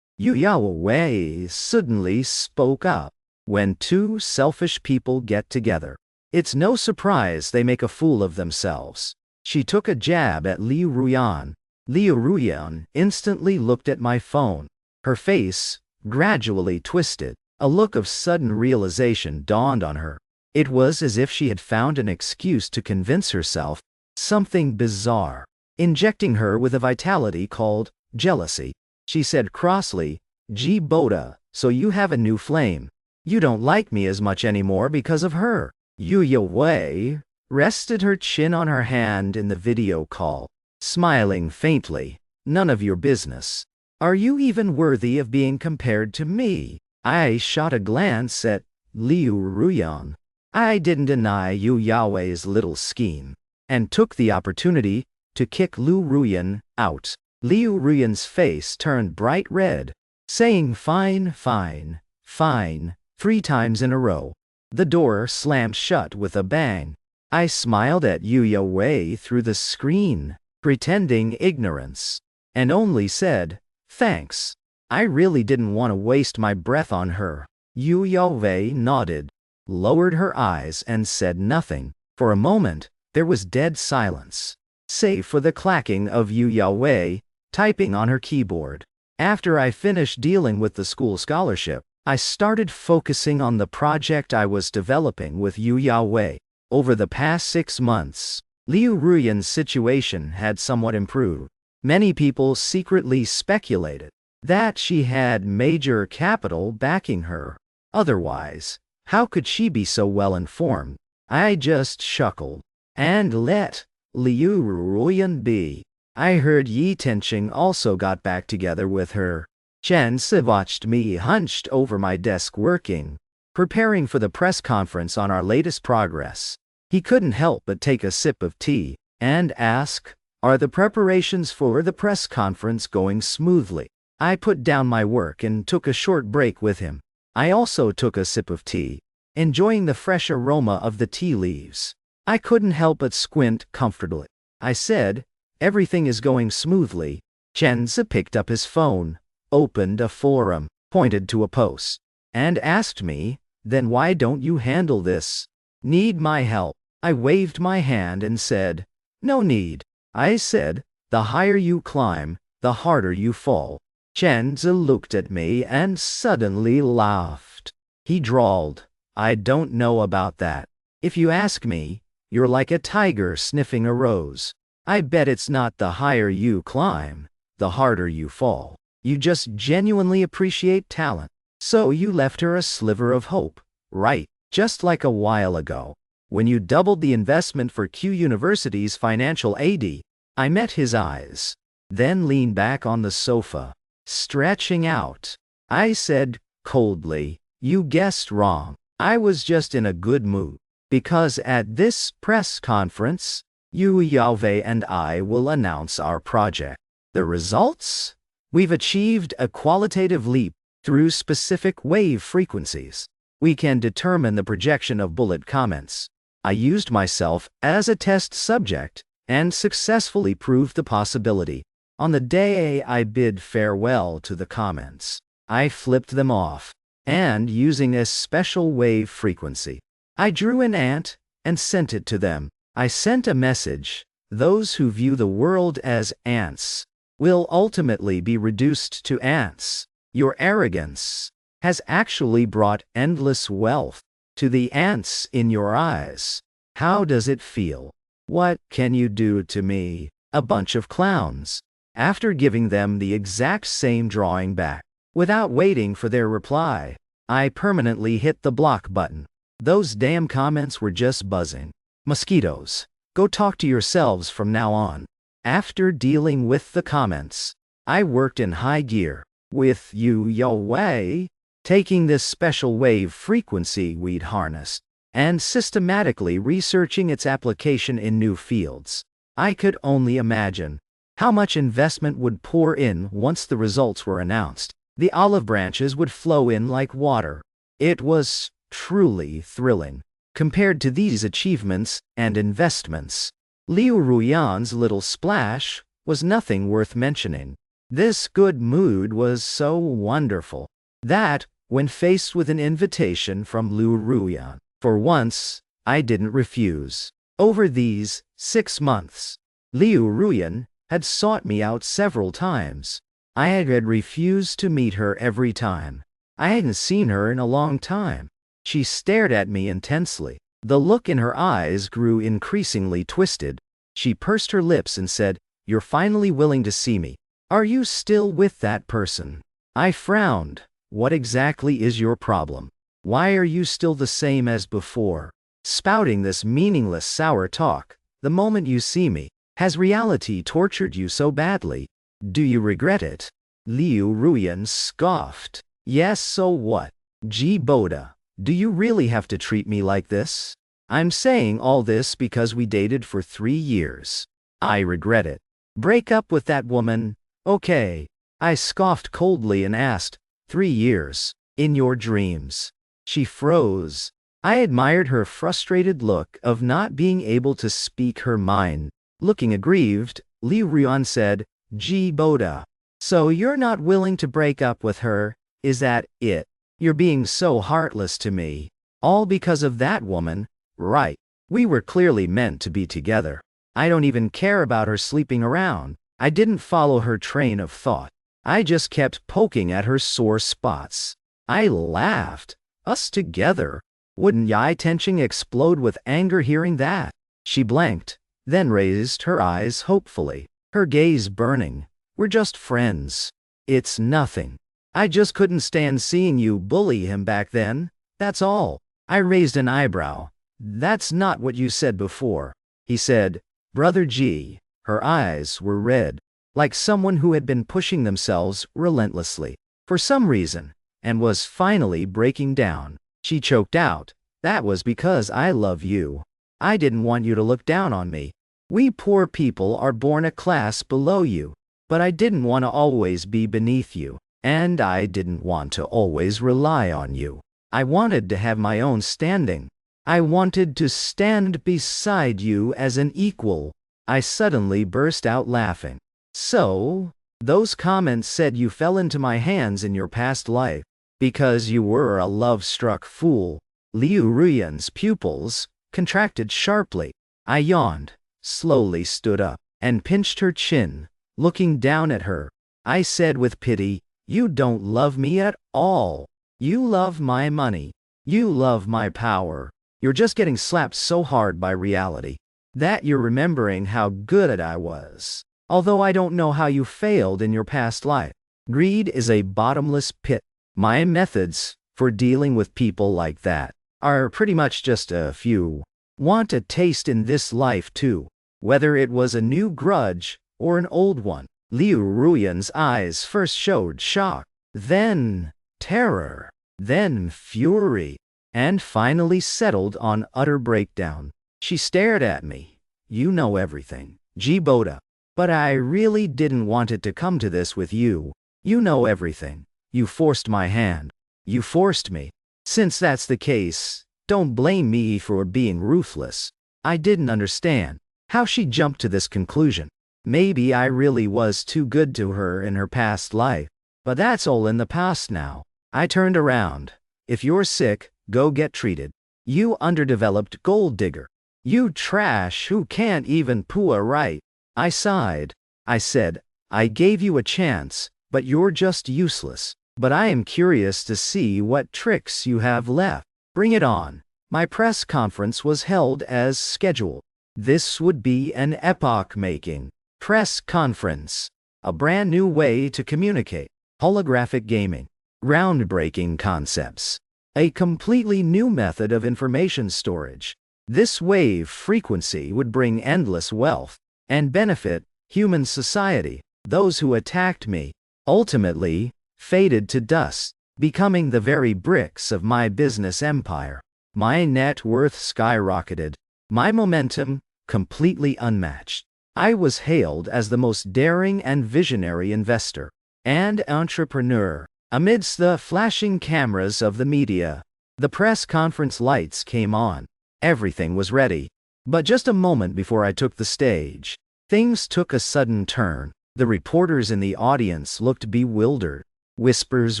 Yu Wei suddenly spoke up. When two selfish people get together, it's no surprise they make a fool of themselves. She took a jab at Liu Ruyan. Liu Ruyan instantly looked at my phone. Her face gradually twisted. A look of sudden realization dawned on her. It was as if she had found an excuse to convince herself something bizarre, injecting her with a vitality called jealousy. She said crossly, Gee Boda, so you have a new flame. You don't like me as much anymore because of her. Yu Wei rested her chin on her hand in the video call, smiling faintly. None of your business. Are you even worthy of being compared to me? I shot a glance at Liu Ruyan. I didn't deny Yu Yawei's little scheme, and took the opportunity to kick Liu Ruyan out. Liu Ruyan's face turned bright red, saying fine, fine, fine, 3 times in a row. The door slammed shut with a bang. I smiled at Yu Wei through the screen, pretending ignorance, and only said, thanks. I really didn't want to waste my breath on her. Yu Wei nodded, lowered her eyes and said nothing. For a moment, there was dead silence, save for the clacking of Yu Wei typing on her keyboard. After I finished dealing with the school scholarship, I started focusing on the project I was developing with Yu Wei. Over the past 6 months, Liu Ruyan's situation had somewhat improved. Many people secretly speculated that she had major capital backing her. Otherwise, how could she be so well informed? I just chuckled and let Liu Ruyan be. I heard Yi Tenching also got back together with her. Chen Si watched me hunched over my desk working, preparing for the press conference on our latest progress. He couldn't help but take a sip of tea and ask, are the preparations for the press conference going smoothly? I put down my work and took a short break with him. I also took a sip of tea, enjoying the fresh aroma of the tea leaves. I couldn't help but squint comfortably. I said, "Everything is going smoothly." Chenzi picked up his phone, opened a forum, pointed to a post, and asked me, "Then why don't you handle this? Need my help?" I waved my hand and said, "No need." I said, "The higher you climb, the harder you fall." Chenzi looked at me and suddenly laughed. He drawled, "I don't know about that. If you ask me, you're like a tiger sniffing a rose. I bet it's not the higher you climb, the harder you fall. You just genuinely appreciate talent. So you left her a sliver of hope, right? Just like a while ago, when you doubled the investment for Q University's financial aid." I met his eyes, then leaned back on the sofa, stretching out. I said coldly, "You guessed wrong. I was just in a good mood, because at this press conference, Yu Yaowei and I will announce our project. The results? We've achieved a qualitative leap through specific wave frequencies. We can determine the projection of bullet comments. I used myself as a test subject and successfully proved the possibility. On the day I bid farewell to the comments, I flipped them off, and using a special wave frequency, I drew an ant and sent it to them. I sent a message: those who view the world as ants will ultimately be reduced to ants. Your arrogance has actually brought endless wealth to the ants in your eyes. How does it feel? What can you do to me? A bunch of clowns." After giving them the exact same drawing back, without waiting for their reply, I permanently hit the block button. Those damn comments were just buzzing. Mosquitoes, go talk to yourselves from now on. After dealing with the comments, I worked in high gear with Yu Yaowei, taking this special wave frequency we'd harnessed and systematically researching its application in new fields. I could only imagine how much investment would pour in once the results were announced. The olive branches would flow in like water. It was truly thrilling. Compared to these achievements and investments, Liu Ruyan's little splash was nothing worth mentioning. This good mood was so wonderful that, when faced with an invitation from Liu Ruyan, for once, I didn't refuse. Over these 6 months, Liu Ruyan had sought me out several times. I had refused to meet her every time. I hadn't seen her in a long time. She stared at me intensely. The look in her eyes grew increasingly twisted. She pursed her lips and said, "You're finally willing to see me. Are you still with that person?" I frowned. "What exactly is your problem? Why are you still the same as before? Spouting this meaningless sour talk the moment you see me. Has reality tortured you so badly? Do you regret it?" Liu Ruyan scoffed. "Yes, so what? Gee, Boda, do you really have to treat me like this? I'm saying all this because we dated for 3 years. I regret it. Break up with that woman, okay?" I scoffed coldly and asked, 3 years? In your dreams?" She froze. I admired her frustrated look of not being able to speak her mind. Looking aggrieved, Liu Ruyan said, "Gee, Boda, so you're not willing to break up with her, is that it? You're being so heartless to me. All because of that woman, right? We were clearly meant to be together. I don't even care about her sleeping around." I didn't follow her train of thought. I just kept poking at her sore spots. I laughed. "Us together? Wouldn't Yai Tenching explode with anger hearing that?" She blanked, then raised her eyes hopefully, her gaze burning. "We're just friends. It's nothing. I just couldn't stand seeing you bully him back then, that's all." I raised an eyebrow. "That's not what you said before." He said, "Brother G." Her eyes were red, like someone who had been pushing themselves relentlessly, for some reason, and was finally breaking down. She choked out, "That was because I love you. I didn't want you to look down on me. We poor people are born a class below you, but I didn't want to always be beneath you. And I didn't want to always rely on you. I wanted to have my own standing. I wanted to stand beside you as an equal. I suddenly burst out laughing. So, those comments said you fell into my hands in your past life, because you were a love-struck fool. Liu Ruyan's pupils contracted sharply. I yawned, slowly stood up, and pinched her chin, looking down at her. I said with pity, "You don't love me at all. You love my money. You love my power. You're just getting slapped so hard by reality that you're remembering how good I was. Although I don't know how you failed in your past life. Greed is a bottomless pit. My methods for dealing with people like that are pretty much just a few. Want a taste in this life too, whether it was a new grudge or an old one." Liu Ruyan's eyes first showed shock, then terror, then fury, and finally settled on utter breakdown. She stared at me. "You know everything, Boda. But I really didn't want it to come to this with you. You know everything. You forced my hand. You forced me. Since that's the case, don't blame me for being ruthless." I didn't understand how she jumped to this conclusion. Maybe I really was too good to her in her past life, but that's all in the past now. I turned around. "If you're sick, go get treated. You underdeveloped gold digger. You trash who can't even poo right." I sighed. I said, "I gave you a chance, but you're just useless. But I am curious to see what tricks you have left. Bring it on." My press conference was held as scheduled. This would be an epoch-making press conference. A brand new way to communicate. Holographic gaming. Groundbreaking concepts. A completely new method of information storage. This wave frequency would bring endless wealth and benefit human society. Those who attacked me ultimately faded to dust, becoming the very bricks of my business empire. My net worth skyrocketed. My momentum completely unmatched. I was hailed as the most daring and visionary investor and entrepreneur. Amidst the flashing cameras of the media, the press conference lights came on. Everything was ready. But just a moment before I took the stage, things took a sudden turn. The reporters in the audience looked bewildered. Whispers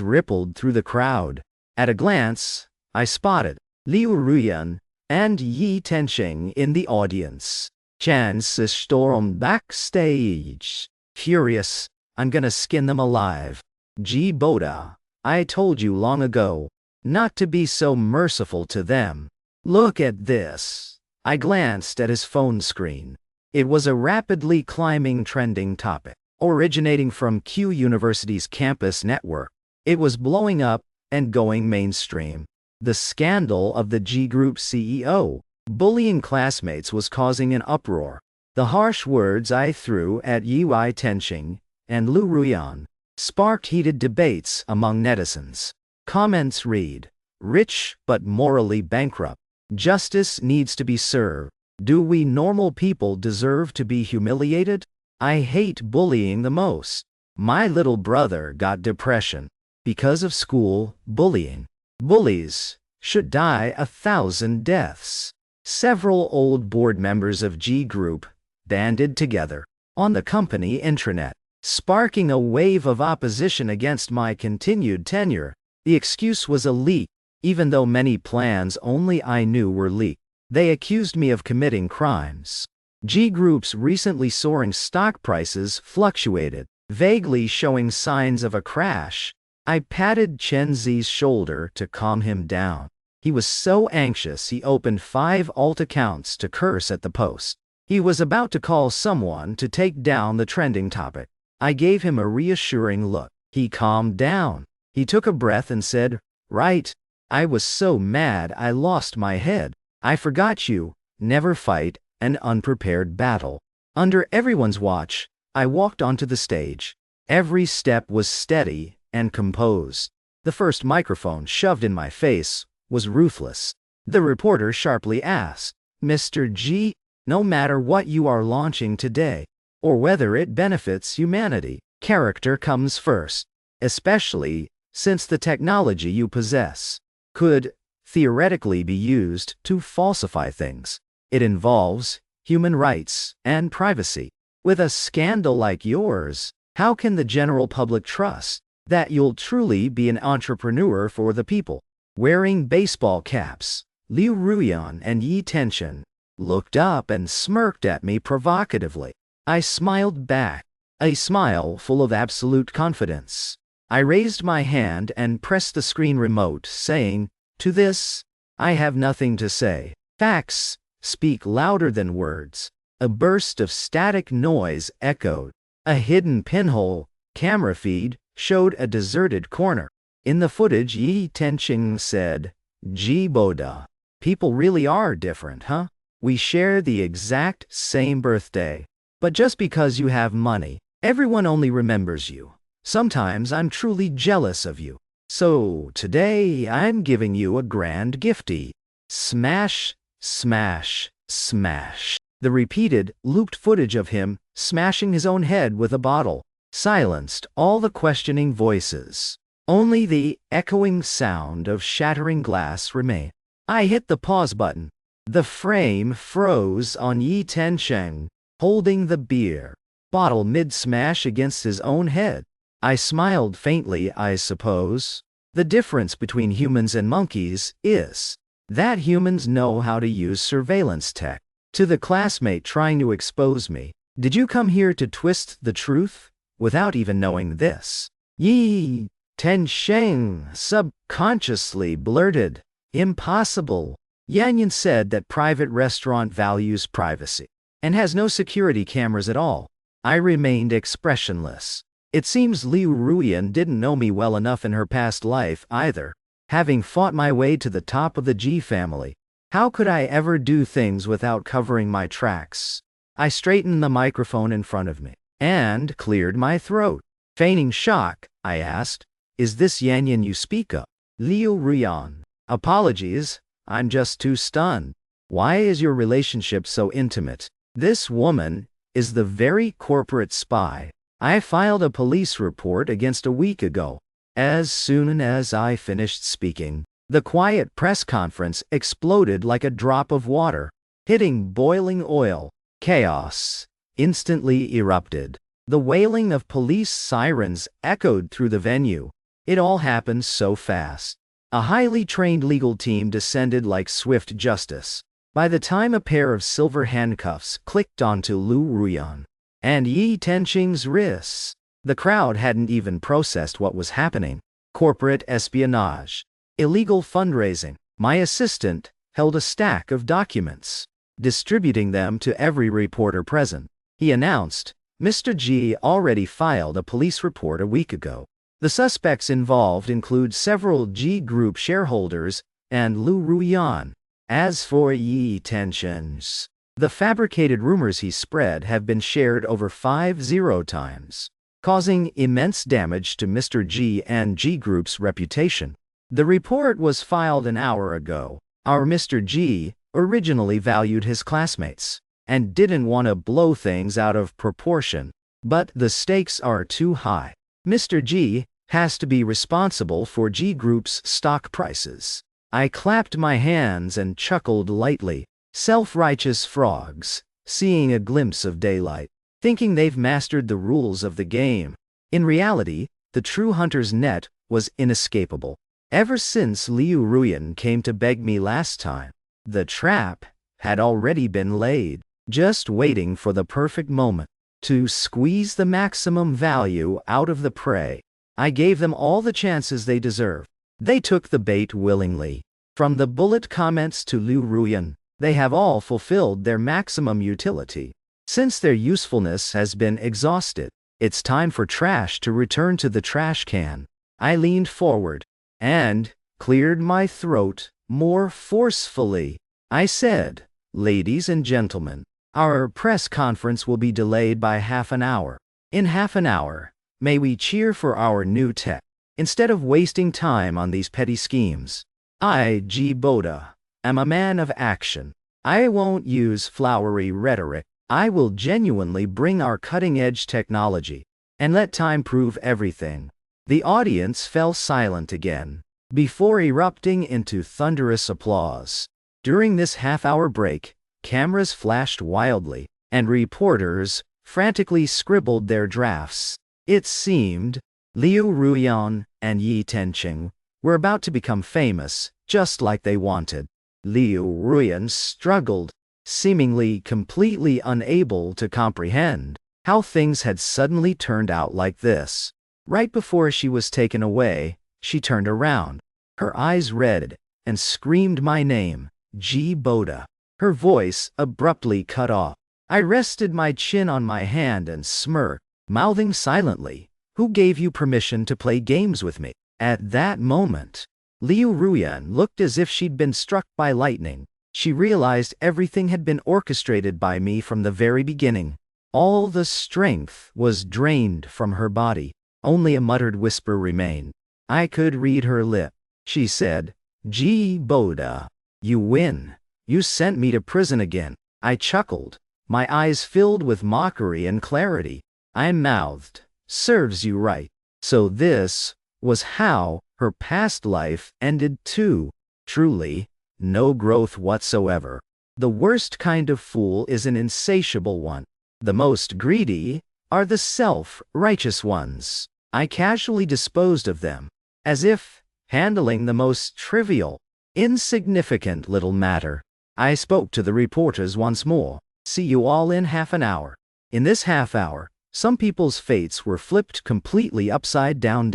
rippled through the crowd. At a glance, I spotted Liu Ruyan and Yi Tenxing in the audience. Chance stormed backstage. Furious, "I'm gonna skin them alive. Boda, I told you long ago not to be so merciful to them. Look at this." I glanced at his phone screen. It was a rapidly climbing trending topic, originating from Q University's campus network. It was blowing up and going mainstream. The scandal of the G Group CEO bullying classmates was causing an uproar. The harsh words I threw at Yi Tenxing and Liu Ruyan sparked heated debates among netizens. Comments read, "Rich but morally bankrupt. Justice needs to be served. Do we normal people deserve to be humiliated? I hate bullying the most. My little brother got depression because of school bullying. Bullies should die 1,000 deaths." Several old board members of G Group banded together on the company intranet, sparking a wave of opposition against my continued tenure. The excuse was a leak, even though many plans only I knew were leaked. They accused me of committing crimes. G Group's recently soaring stock prices fluctuated, vaguely showing signs of a crash. I patted Chen Zi's shoulder to calm him down. He was so anxious he opened 5 alt accounts to curse at the post. He was about to call someone to take down the trending topic. I gave him a reassuring look. He calmed down. He took a breath and said, "Right. I was so mad I lost my head. I forgot you. Never fight an unprepared battle." Under everyone's watch, I walked onto the stage. Every step was steady and composed. The first microphone shoved in my face was ruthless. The reporter sharply asked, "Mr. G, no matter what you are launching today, or whether it benefits humanity, character comes first. especially since the technology you possess could theoretically be used to falsify things. It involves human rights and privacy. With a scandal like yours, how can the general public trust that you'll truly be an entrepreneur for the people? Wearing baseball caps, Liu Ruyan and Yi Tension looked up and smirked at me provocatively. I smiled back, a smile full of absolute confidence. I raised my hand and pressed the screen remote, saying, "To this, I have nothing to say. Facts speak louder than words." A burst of static noise echoed. A hidden pinhole camera feed showed a deserted corner. In the footage, Yi Tenshing said, "Gee, Boda, people really are different, huh? We share the exact same birthday. But just because you have money, everyone only remembers you. Sometimes I'm truly jealous of you. So today I'm giving you a grand gifty." Smash, smash, smash. The repeated, looped footage of him smashing his own head with a bottle silenced all the questioning voices. Only the echoing sound of shattering glass remained. I hit the pause button. The frame froze on Yi Tensheng, holding the beer bottle mid-smash against his own head. I smiled faintly, I suppose. The difference between humans and monkeys is that humans know how to use surveillance tech. To the classmate trying to expose me, "Did you come here to twist the truth without even knowing this?" Yi Tensheng subconsciously blurted, "Impossible." Yanyan said that private restaurant values privacy and has no security cameras at all. I remained expressionless. It seems Liu Ruyan didn't know me well enough in her past life either. Having fought my way to the top of the G family, how could I ever do things without covering my tracks? I straightened the microphone in front of me and cleared my throat. Feigning shock, I asked, "Is this Yanyan you speak of?" Liu Ruyan: "Apologies, I'm just too stunned. Why is your relationship so intimate? This woman is the very corporate spy I filed a police report against a week ago." As soon as I finished speaking, the quiet press conference exploded like a drop of water, hitting boiling oil. Chaos instantly erupted. The wailing of police sirens echoed through the venue. It all happened so fast. A highly trained legal team descended like swift justice. By the time a pair of silver handcuffs clicked onto Liu Ruyan and Yi Tenshing's wrists, the crowd hadn't even processed what was happening. Corporate espionage. Illegal fundraising. My assistant held a stack of documents, distributing them to every reporter present. He announced, "Mr. G already filed a police report a week ago. The suspects involved include several G Group shareholders and Liu Ruyan. As for Yi Tensheng's, the fabricated rumors he spread have been shared over 50 times, causing immense damage to Mr. G and G Group's reputation. The report was filed an hour ago. Our Mr. G originally valued his classmates and didn't want to blow things out of proportion, but the stakes are too high. Mr. G has to be responsible for G Group's stock prices." I clapped my hands and chuckled lightly. Self-righteous frogs, seeing a glimpse of daylight, thinking they've mastered the rules of the game. In reality, the true hunter's net was inescapable. Ever since Liu Ruyan came to beg me last time, the trap had already been laid, just waiting for the perfect moment to squeeze the maximum value out of the prey. I gave them all the chances they deserved. They took the bait willingly. From the bullet comments to Liu Ruyan, they have all fulfilled their maximum utility. Since their usefulness has been exhausted, it's time for trash to return to the trash can. I leaned forward and cleared my throat more forcefully. I said, "Ladies and gentlemen, our press conference will be delayed by half an hour. In half an hour, may we cheer for our new tech, instead of wasting time on these petty schemes. I, G. Boda, am a man of action. I won't use flowery rhetoric. I will genuinely bring our cutting-edge technology and let time prove everything." The audience fell silent again, before erupting into thunderous applause. During this half-hour break, cameras flashed wildly, and reporters frantically scribbled their drafts. It seemed Liu Ruyan and Yi Tenqing were about to become famous, just like they wanted. Liu Ruyan struggled, seemingly completely unable to comprehend how things had suddenly turned out like this. Right before she was taken away, she turned around, her eyes red, and screamed my name, G. Boda. Her voice abruptly cut off. I rested my chin on my hand and smirked, mouthing silently, "Who gave you permission to play games with me?" At that moment, Liu Ruyan looked as if she'd been struck by lightning. She realized everything had been orchestrated by me from the very beginning. All the strength was drained from her body. Only a muttered whisper remained. I could read her lip. She said, "G. Boda, you win. You sent me to prison again." I chuckled, my eyes filled with mockery and clarity. I mouthed, "Serves you right." So this was how her past life ended too. Truly, no growth whatsoever. The worst kind of fool is an insatiable one. The most greedy are the self-righteous ones. I casually disposed of them, as if handling the most trivial, insignificant little matter. I spoke to the reporters once more. "See you all in half an hour." In this half hour, some people's fates were flipped completely upside down.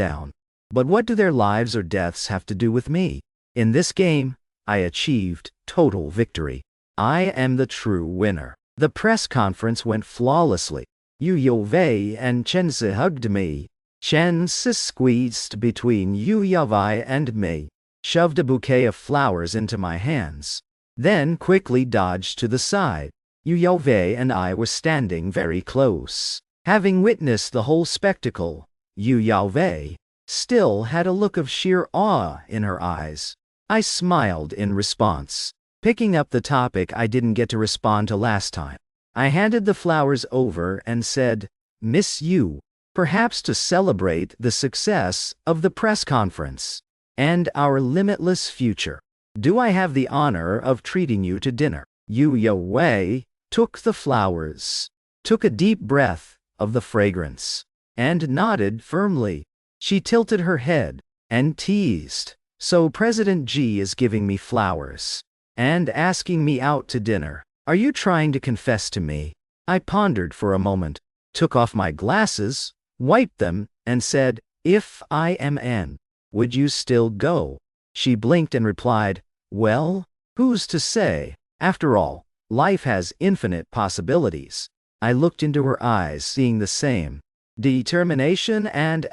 But what do their lives or deaths have to do with me? In this game, I achieved total victory. I am the true winner. The press conference went flawlessly. Yu Yovei and Chense hugged me. Chense squeezed between Yu Yovei and me, shoved a bouquet of flowers into my hands, then quickly dodged to the side. Yu Yovei and I were standing very close. Having witnessed the whole spectacle, Yu Yovei still had a look of sheer awe in her eyes. I smiled in response, picking up the topic I didn't get to respond to last time. I handed the flowers over and said, "Miss Yu, perhaps to celebrate the success of the press conference and our limitless future, do I have the honor of treating you to dinner?" Yu Yowei took the flowers, took a deep breath of the fragrance, and nodded firmly. She tilted her head and teased, "So President G is giving me flowers and asking me out to dinner. Are you trying to confess to me?" I pondered for a moment, took off my glasses, wiped them, and said, "If I am N, would you still go?" She blinked and replied, "Well, who's to say? After all, life has infinite possibilities." I looked into her eyes, seeing the same determination and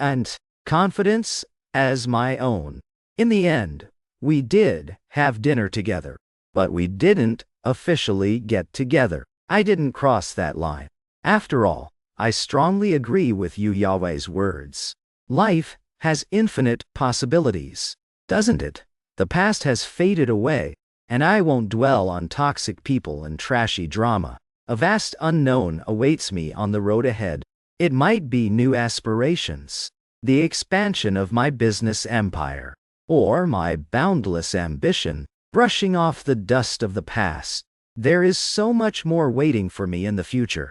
confidence as my own. In the end, we did have dinner together, but we didn't officially get together. I didn't cross that line. After all, I strongly agree with Yu Yahweh's words. Life has infinite possibilities, doesn't it? The past has faded away, and I won't dwell on toxic people and trashy drama. A vast unknown awaits me on the road ahead. It might be new aspirations, the expansion of my business empire, or my boundless ambition, brushing off the dust of the past. There is so much more waiting for me in the future.